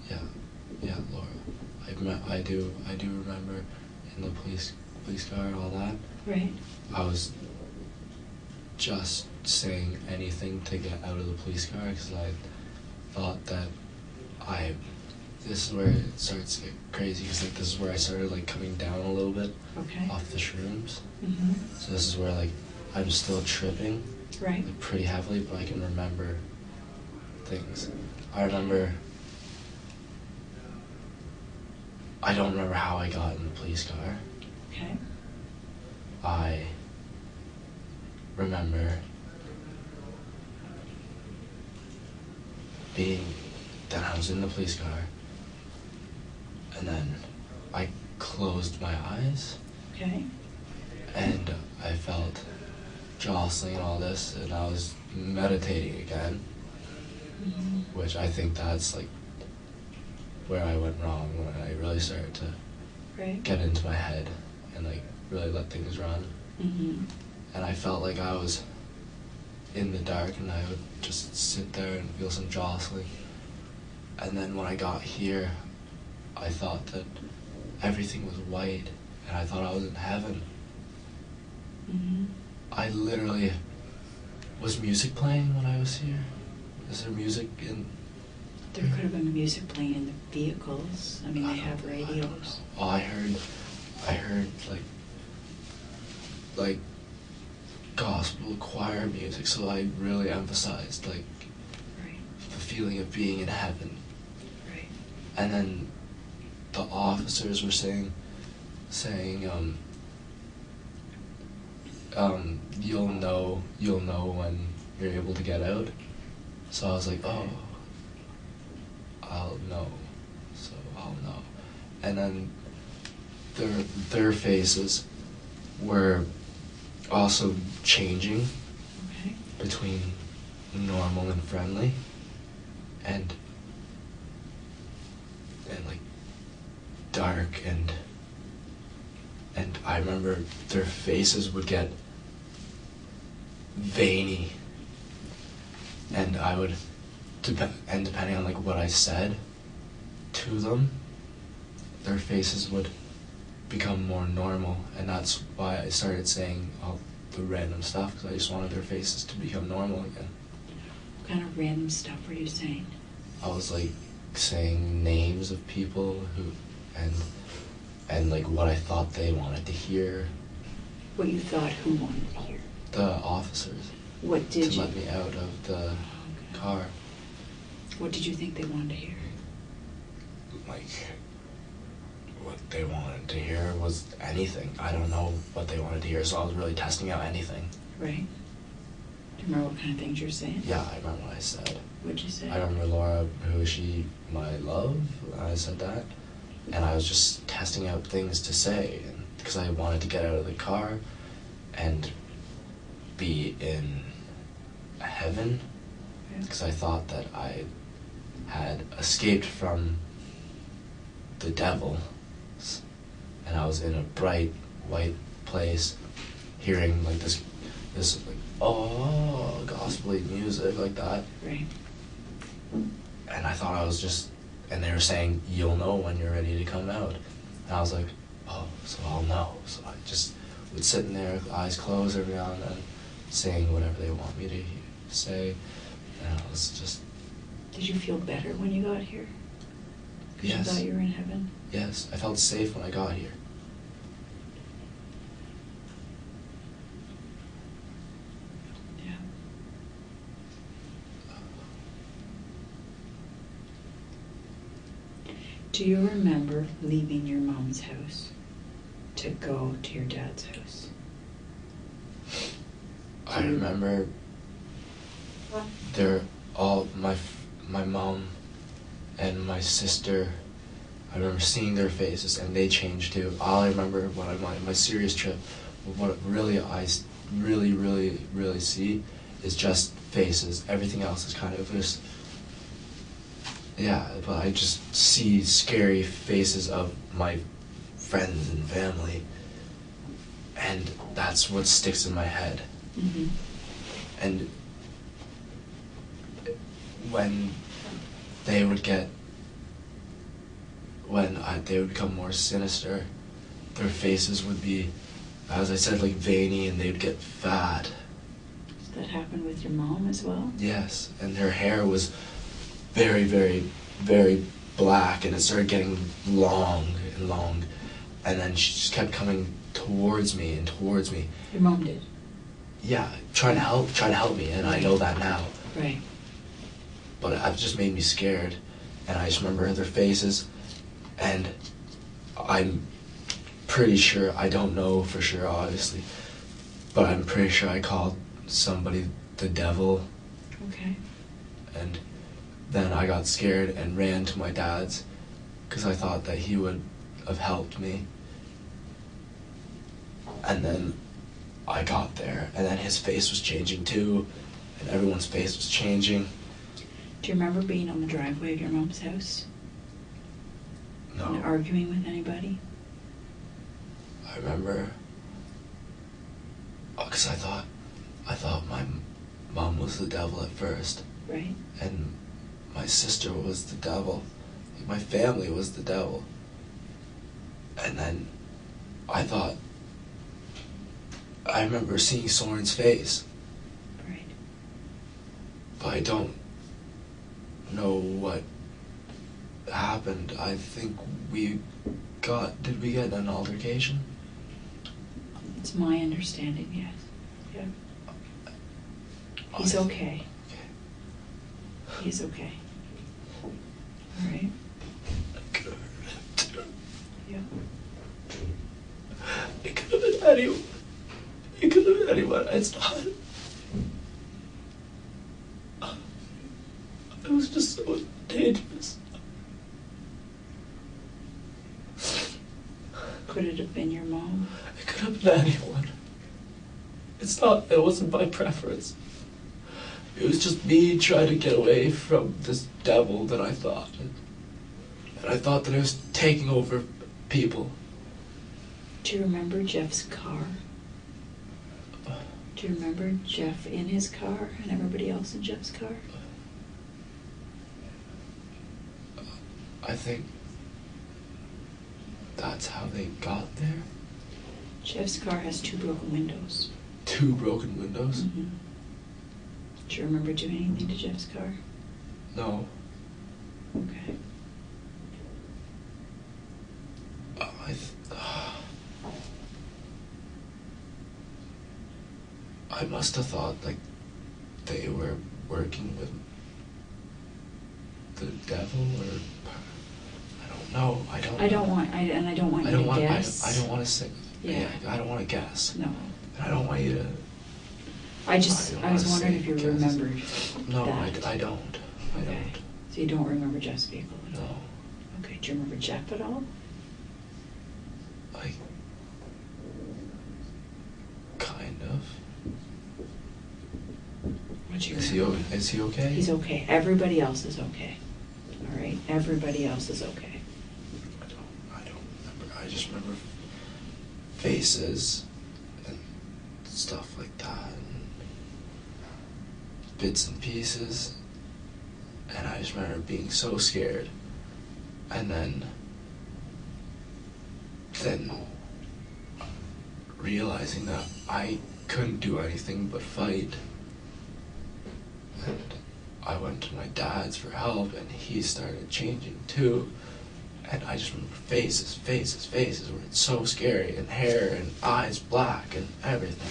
Yeah, Laura. I do remember in the police car and all that. Right. I was just saying anything to get out of the police car because I thought that this is where it starts to get crazy, because like this is where I started like coming down a little bit off the shrooms. Mm-hmm. So this is where like I'm still tripping, right, like, pretty heavily, but I can remember things. I don't remember how I got in the police car. Okay. I remember that I was in the police car, and then I closed my eyes. Okay. And I felt jostling and all this, and I was meditating again, which I think that's like where I went wrong, when I really started to get into my head and like really let things run. And I felt like I was in the dark, and I would just sit there and feel some jostling. And then when I got here, I thought that everything was white, and I thought I was in heaven. I literally, was music playing when I was here? Is there music in There could have been music playing in the vehicles. I mean, they have radios. Oh, I heard like gospel choir music, so I really emphasized like Right. the feeling of being in heaven. Right. And then the officers were saying, you'll know when you're able to get out. So I was like, oh, I'll know. So I'll know. And then their faces were also changing Okay. between normal and friendly, and like dark, and I remember their faces would get veiny, and I would depending on like what I said to them, their faces would become more normal, and that's why I started saying all the random stuff, because I just wanted their faces to become normal again. What kind of random stuff were you saying? I was like saying names of people who, and like what I thought they wanted to hear. What you thought who wanted to hear? The officers. What did to you? let me out of the car. What did you think they wanted to hear? Like, what they wanted to hear was anything. I don't know what they wanted to hear, so I was really testing out anything. Right. Do you remember what kind of things you were saying? Yeah, I remember what I said. What'd you say? I remember Laura, who is she, my love? I said that. And I was just testing out things to say, because I wanted to get out of the car and be in heaven, because I thought that I had escaped from the devil, and I was in a bright white place, hearing like this like, oh, gospel-y music like that. Right. And I thought I was just, and they were saying, you'll know when you're ready to come out. And I was like, oh, so I'll know. So I just would sit in there, eyes closed every now and then, saying whatever they want me to say. And I was just... Did you feel better when you got here? Because Yes. you thought you were in heaven? Yes, I felt safe when I got here. Yeah. Do you remember leaving your mom's house to go to your dad's house? I remember they're all, my mom and my sister, I remember seeing their faces, and they changed too. All I remember when I my serious trip, what really I really see is just faces. Everything else is kind of just, yeah, but I just see scary faces of my friends and family, and that's what sticks in my head. Mm-hmm. And when they would get, they would become more sinister, their faces would be, as I said, like veiny, and they would get fat. Does that happen with your mom as well? Yes, and her hair was very, very, very black, and it started getting long and long, and then she just kept coming towards me and towards me. Your mom did? Yeah, trying to help me, and I know that now. Right. But it just made me scared, and I just remember their faces, and I'm pretty sure, I don't know for sure obviously, but I'm pretty sure I called somebody the devil. Okay. And then I got scared and ran to my dad's, because I thought that he would have helped me. And then I got there, and then his face was changing too, and everyone's face was changing. Do you remember being on the driveway of your mom's house? No. And arguing with anybody? I remember, because I thought my mom was the devil at first, Right. and my sister was the devil, my family was the devil, and then I remember seeing Soren's face, Right. but I don't know what happened, I think did we get an altercation? It's my understanding, yes. Yeah. He's okay. Okay. He's okay. All right? Yeah. It could have been anyone. It could have been anyone. It's not. It was just so dangerous. Could it have been your mom? It could have been anyone. It's not. It wasn't my preference. It was just me trying to get away from this devil that I thought. And I thought that it was taking over people. Do you remember Jeff's car? Do you remember Jeff in his car and everybody else in Jeff's car? I think that's how they got there. Jeff's car has 2 broken windows. 2 broken windows? Mm-hmm. Do you remember doing anything to Jeff's car? No. Okay. I must have thought like they were working with the devil, or I don't know. I don't want you to guess. I don't want to say. Yeah. I don't want to guess. No. And I don't want you to. I was wondering if you remembered. No, that. I don't. Okay. So you don't remember Jeff's vehicle at all? No. Okay. Do you remember Jeff at all? Like, kind of. Is he okay? He's okay. Everybody else is okay. All right? Everybody else is okay. I don't remember. I just remember faces and stuff like that, and bits and pieces. And I just remember being so scared. And then realizing that I couldn't do anything but fight. And I went to my dad's for help, and he started changing too. And I just remember faces where it's so scary, and hair and eyes black and everything.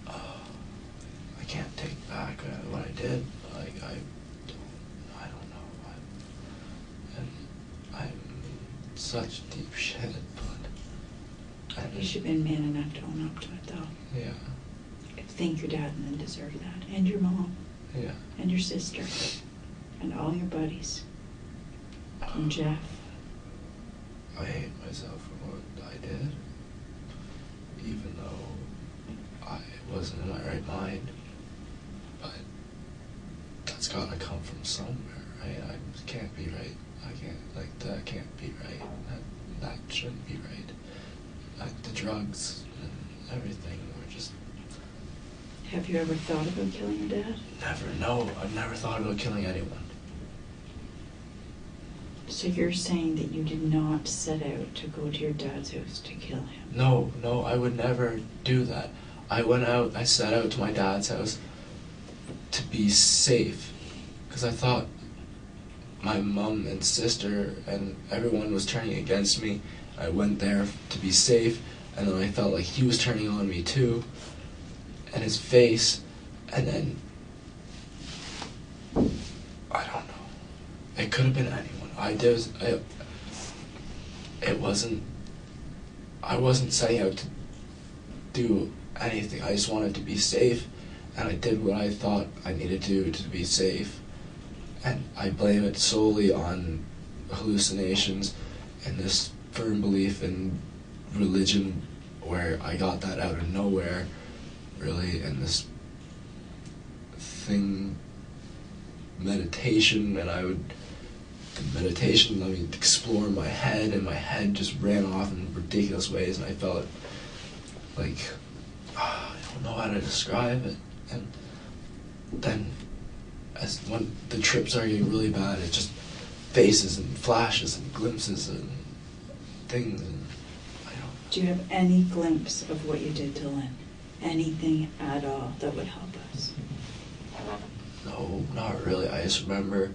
I can't take back what I did. Like, I don't know. I'm in such deep shit, but You should have been man enough to own up to it, though. Yeah. Thank your dad and then deserve that. And your mom. Yeah. And your sister. And all your buddies. And Jeff. I hate myself for what I did. Even though I wasn't in my right mind. But that's gotta come from somewhere, right? I can't be right. That can't be right. That shouldn't be right. The drugs and everything were just... Have you ever thought about killing your dad? Never, no. I've never thought about killing anyone. So you're saying that you did not set out to go to your dad's house to kill him? No, I would never do that. I set out to my dad's house to be safe. Because I thought my mom and sister and everyone was turning against me. I went there to be safe, and then I felt like he was turning on me too. And his face, and then I don't know. It could have been anyone. I wasn't setting out to do anything. I just wanted to be safe, and I did what I thought I needed to do to be safe. And I blame it solely on hallucinations and this firm belief in religion, where I got that out of nowhere, really, and this thing, meditation, and meditation let me explore my head, and my head just ran off in ridiculous ways, and I felt like, I don't know how to describe it. And then when the trips are getting really bad, it's just faces and flashes and glimpses and things, and I don't... Do you have any glimpse of what you did to Lynn? Anything at all that would help us? No, not really. I just remember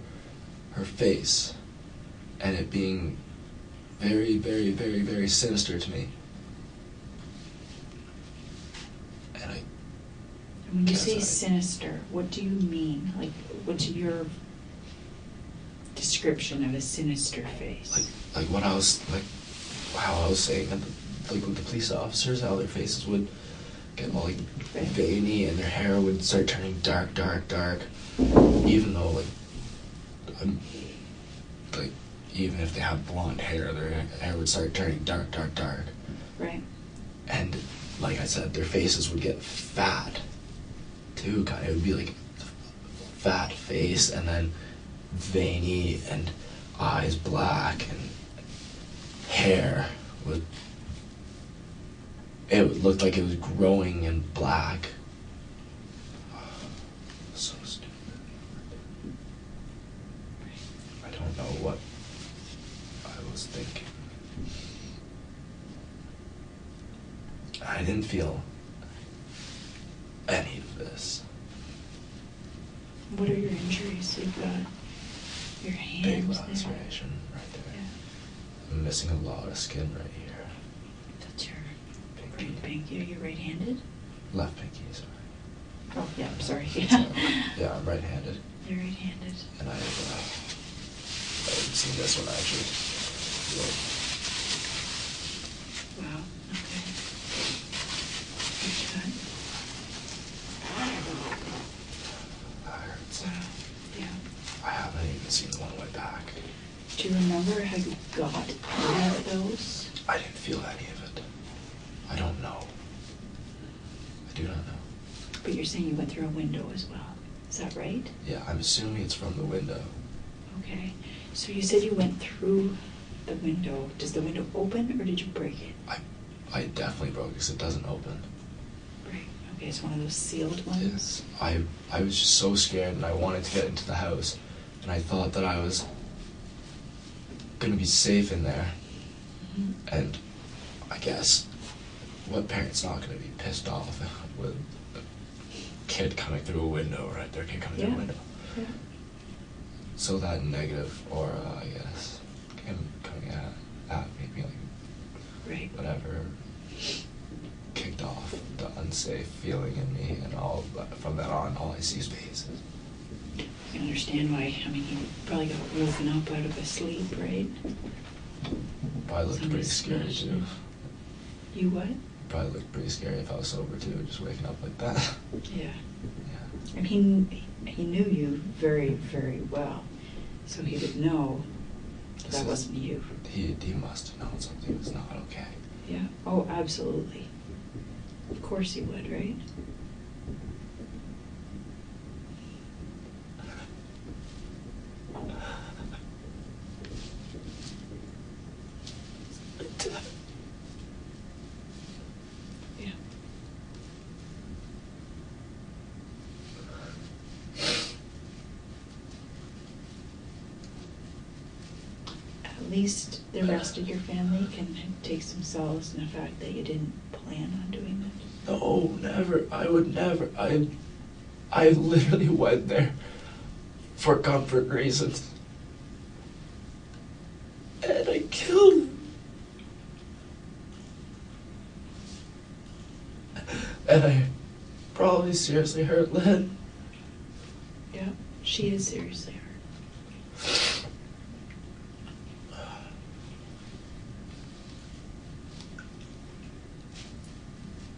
her face, and it being very, very, very, very sinister to me. And I When you guess say sinister, what do you mean? Like, what's your description of a sinister face? like what I was like, how I was saying, like with the police officers, how their faces would get all like veiny, and their hair would start turning dark, dark, dark. Even though like even if they have blonde hair, their hair would start turning dark, dark, dark. Right. And like I said, their faces would get fat too. Kind of, it would be like fat face, and then veiny, and eyes black, and hair would. It looked like it was growing in black. So stupid. I don't know what I was thinking. I didn't feel any of this. What are your injuries? You've got your hands. Big there. laceration right there. Yeah. I'm missing a lot of skin right here. That's your Pinky. right pinky. Are you right-handed? Left pinky, sorry. Oh, yeah, I'm sorry. Yeah, I'm right-handed. You're right-handed. And I haven't seen this one actually. Wow, okay. Good cut. That hurts. Wow, yeah. I haven't even seen the one on my back. Do you remember how you got out of those? I didn't feel any of it. I don't know. I do not know. But you're saying you went through a window as well. Is that right? Yeah, I'm assuming it's from the window. Okay. So you said you went through the window. Does the window open or did you break it? I definitely broke it because it doesn't open. Right. Okay, it's one of those sealed ones? Yes. I was just so scared, and I wanted to get into the house, and I thought that I was gonna be safe in there. Mm-hmm. And I guess what parent's not gonna be pissed off with a kid coming through a window, right? Their kid coming through a window. Yeah. So that negative aura, I guess, him coming at me, being like, Right. whatever, kicked off the unsafe feeling in me, and all from then on, all I see is faces. You can understand why. I mean, you probably got woken up out of a sleep, right? Probably looked pretty Somebody scary smashed too. You what? Probably looked pretty scary if I was sober too, just waking up like that. Yeah. Yeah. And he knew you very, very well. So he would know that wasn't you. He must have known something was not okay. Yeah. Oh, absolutely. Of course he would, right? Yeah. At least the rest of your family can take some solace in the fact that you didn't plan on doing that. No, never. I would never. I literally went there for comfort reasons. And I killed him. And I probably seriously hurt Lynn. Yeah, she is seriously hurt.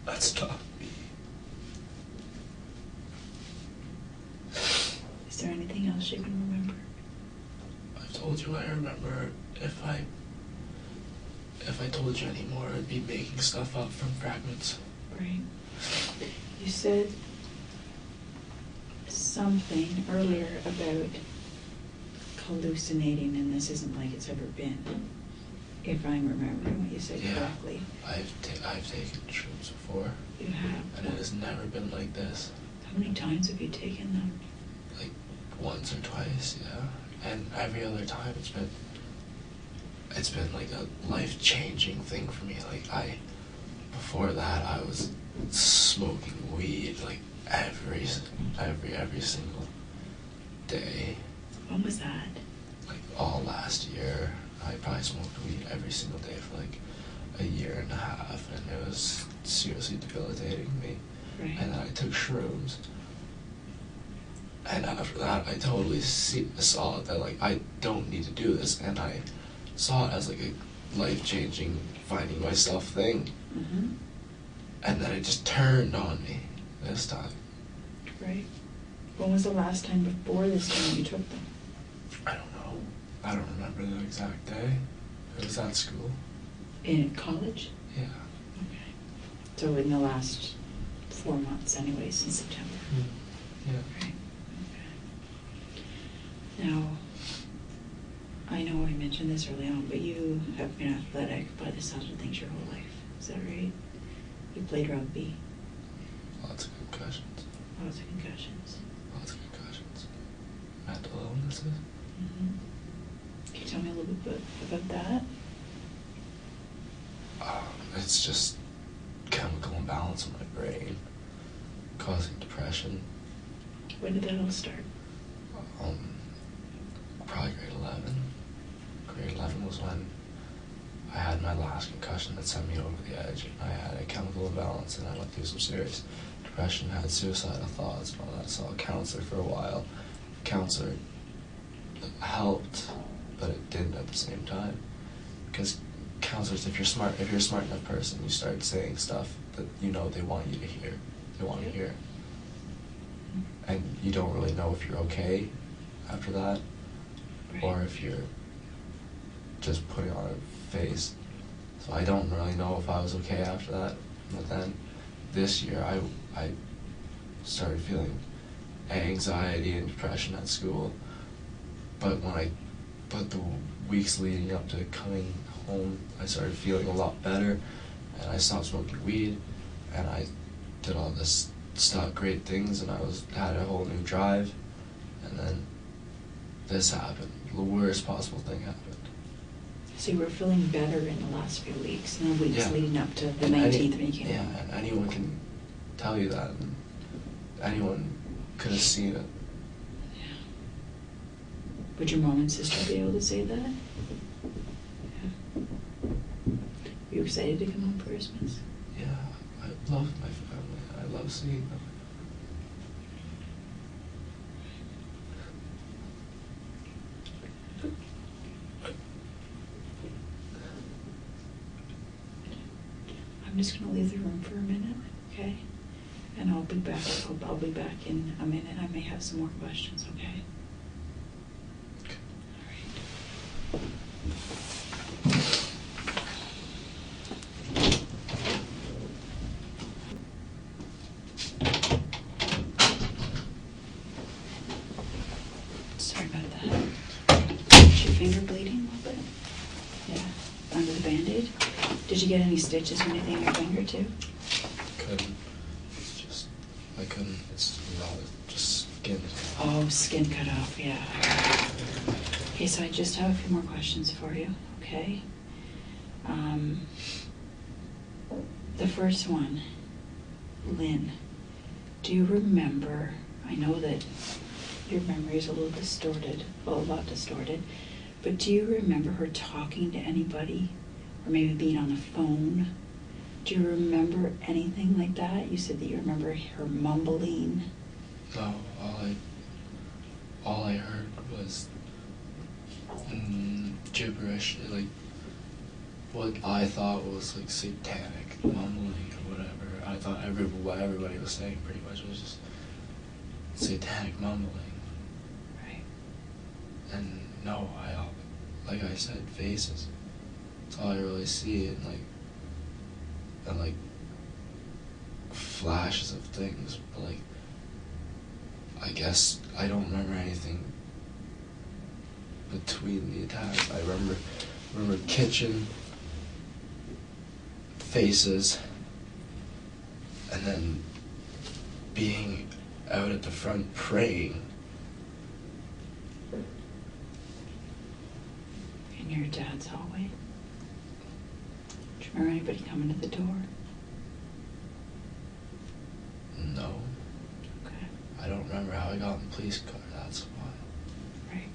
That's tough. Is there anything else you can remember? I told you I remember. If I told you anymore, I'd be making stuff up from fragments. Right. You said something earlier about hallucinating, and this isn't like it's ever been, if I'm remembering what you said correctly. I've taken shrooms before. You have. And it has never been like this. How many times have you taken them? Like once or twice, yeah. And every other time it's been like a life-changing thing for me. Like before that I was smoking weed like every single day. When was that? last year, I probably smoked weed every single day for like a year and a half, and it was seriously debilitating me. Right. And then I took shrooms, and after that, I totally saw that like I don't need to do this, and I saw it as like a life-changing, finding myself thing. Mm-hmm. And then it just turned on me this time. Right. When was the last time before this time you took them? I don't know. I don't remember the exact day. It was at school. In college? Yeah. Okay. So in the last 4 months anyway, since September. Yeah. Right. Okay. Now, I know I mentioned this early on, but you have been athletic by the sounds of things your whole life. Is that right? You played rugby. Lots of concussions. Lots of concussions. Lots of concussions. Mental illnesses. Mm-hmm. Can you tell me a little bit about that? It's just chemical imbalance in my brain, causing depression. When did that all start? Probably grade 11. Grade 11 was when I had my last concussion that sent me over the edge. I had a chemical imbalance and I went through some serious depression, had suicidal thoughts and all that. I saw a counselor for a while. Counselor helped, but it didn't at the same time. Because counselors, if you're a smart enough person, you start saying stuff that you know they want you to hear. They want to hear. And you don't really know if you're okay after that, Right. or if you're just putting on a face. So I don't really know if I was okay after that. But then this year I started feeling anxiety and depression at school. But the weeks leading up to coming home, I started feeling a lot better, and I stopped smoking weed, and I did all this stuff, great things, and had a whole new drive, and then this happened. The worst possible thing happened. So you were feeling better in the last few weeks, and the weeks Yeah. leading up to the And 19th when you came yeah, home. and anyone can tell you that, and anyone could have seen it. Yeah. Would your mom and sister be able to say that? Yeah. Were you excited to come home for Christmas? Yeah, I love my family. I love seeing them. I'm just going to leave the room for a minute, okay? And I'll be back. I'll be back in a minute. I may have some more questions, okay? All right. Sorry about that. Is your finger bleeding a little bit? Yeah. Under the Band-Aid? Did you get any stitches or anything on your finger too? Couldn't. It's just, I couldn't. It's not just skin. Oh, skin cut off, yeah. Okay, so I just have a few more questions for you, okay? The first one, Lynn, do you remember, I know that your memory is a little distorted, well, a lot distorted, but do you remember her talking to anybody, or maybe being on the phone? Do you remember anything like that? You said that you remember her mumbling. No, all I heard was gibberish, like what I thought was like satanic mumbling or whatever. I thought what everybody was saying pretty much was just satanic mumbling. Right. And no, like I said, faces. That's all I really see, and like flashes of things. But like, I guess I don't remember anything between the attacks. I remember kitchen, faces, and then being out at the front praying. In your dad's hallway? Do you remember anybody coming to the door? No, Okay. I don't remember how I got in the police car. That's why. Right.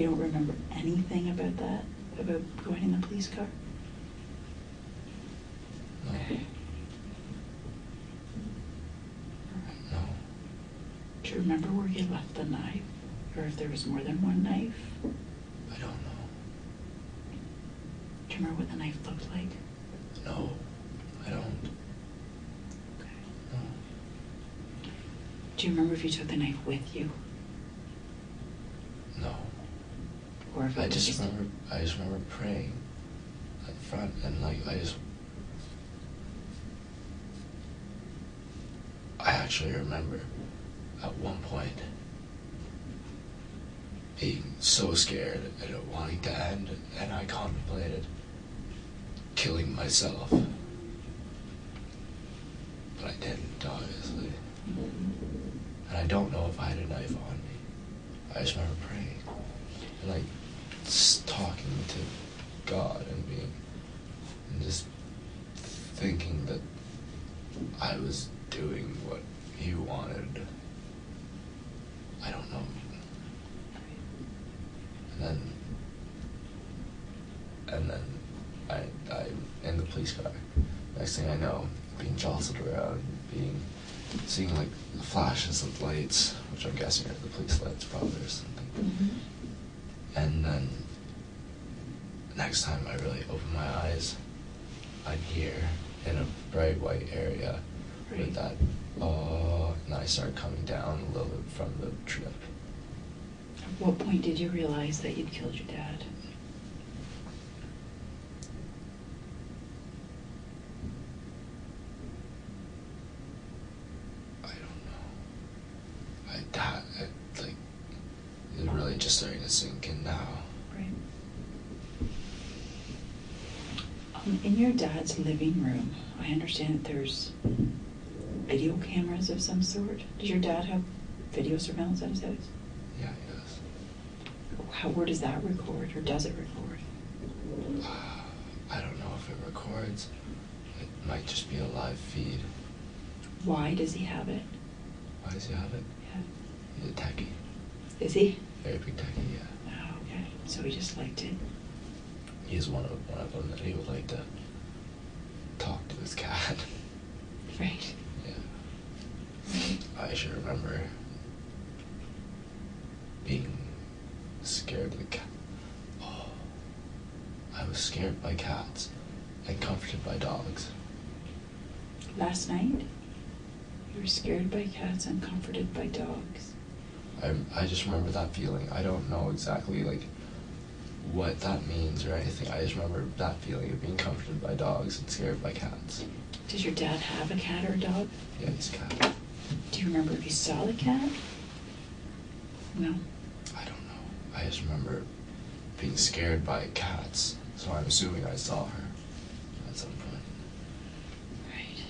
You don't remember anything about that? About going in the police car? No. Okay. No. Do you remember where you left the knife? Or if there was more than one knife? I don't know. Do you remember what the knife looked like? No, I don't. Okay. No. Do you remember if you took the knife with you? No. Or if it I was just remember praying at the front, and like I actually remember at one point being so scared and it wanting to end, and I contemplated killing myself. But I didn't, obviously. And I don't know if I had a knife on me. I just remember praying and like talking to God and just thinking that I was doing what He wanted. I don't know. And then I'm in the police car. Next thing I know, being jostled around, seeing like the flashes of lights, which I'm guessing are the police lights probably or something. Mm-hmm. And then next time I really open my eyes, I'm here in a bright white area with that, and I start coming down a little bit from the trip. At what point did you realize that you'd killed your dad? I don't know. It's really just starting to sink in now. Right. In your dad's living room, I understand that there's video cameras of some sort. Does your dad have video surveillance at his house? Yeah, he does. Where does that record, or does it record? I don't know if it records. It might just be a live feed. Why does he have it? Why does he have it? Yeah. He's a techie. Is he? Very big techie, yeah. Oh, okay. So he just liked it. He's one of them that he would like to talk to his cat. Right. Yeah. Right. I should remember being scared of the cat. Oh, I was scared by cats and comforted by dogs. Last night, you were scared by cats and comforted by dogs. I just remember that feeling. I don't know exactly like what that means or anything. I just remember that feeling of being comforted by dogs and scared by cats. Does your dad have a cat or a dog? Yeah, he's a cat. Do you remember if you saw the cat? No. I don't know. I just remember being scared by cats, so I'm assuming I saw her at some point. Right.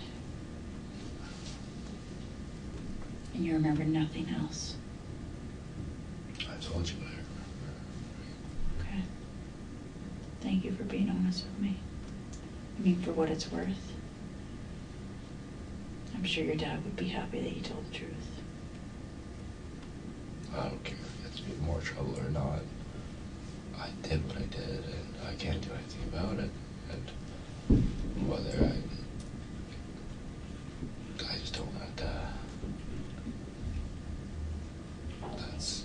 And you remember nothing else? I told you what I remember. Okay. Thank you for being honest with me. I mean, for what it's worth. I'm sure your dad would be happy that you told the truth. I don't care if it gets me in more trouble or not. I did what I did, and I can't do anything about it. And whether I just don't want to. That's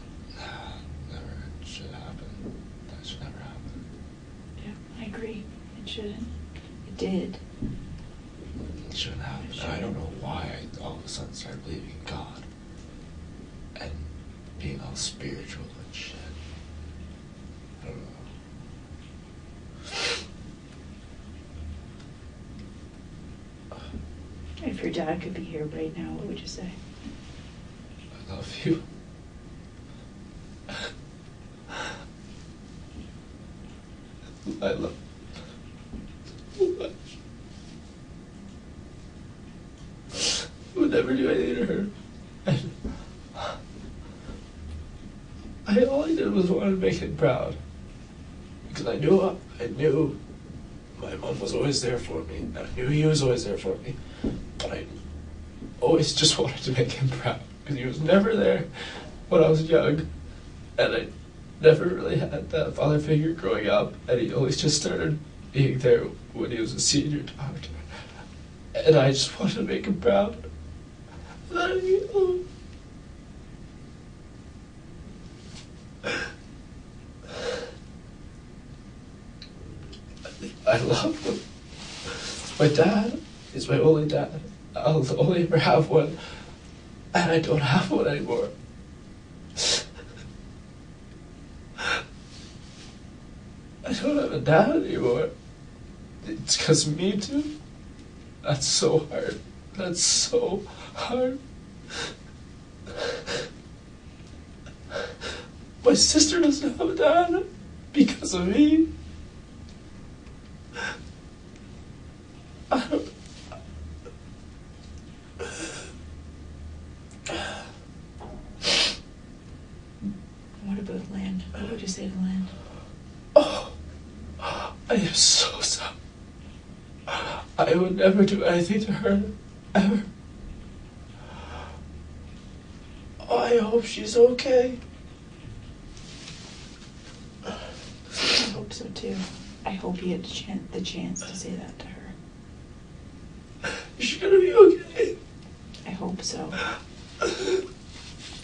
never should happen. That should never happen. Yeah, I agree. It shouldn't. It did. It shouldn't happen. And I don't know why I all of a sudden started believing in God and being all spiritual and shit. I don't know. If your dad could be here right now, what would you say? I love you. I love you so much. I would never do anything to her. All I did was want to make him proud. Because I knew my mom was always there for me. And I knew he was always there for me. But I always just wanted to make him proud. Because he was never there when I was young. And never really had that father figure growing up, and he always just started being there when he was a senior doctor. And I just wanted to make him proud. I love him. My dad is my only dad. I'll only ever have one, and I don't have one anymore. I don't have a dad anymore. It's because of me too. That's so hard. That's so hard. My sister doesn't have a dad because of me. I don't... What about land? What would you say to land? Oh, I am so sorry. I would never do anything to her, ever. Oh, I hope she's okay. I hope so too. I hope you had the chance to say that to her. She's gonna be okay. I hope so.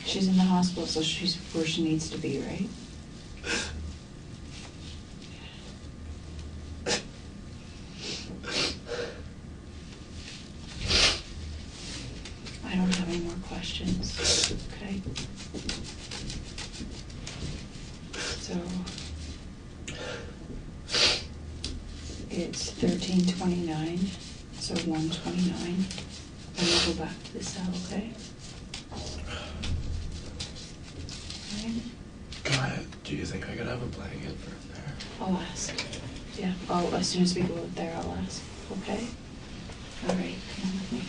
She's in the hospital, so she's where she needs to be, right? I don't have any more questions. Okay. So it's 13:29, so 1:29, and we'll go back to the cell, okay? God, do you think I could have a blanket for there? I'll ask. Yeah, as soon as we go out there, I'll ask, okay? All right, come on with me.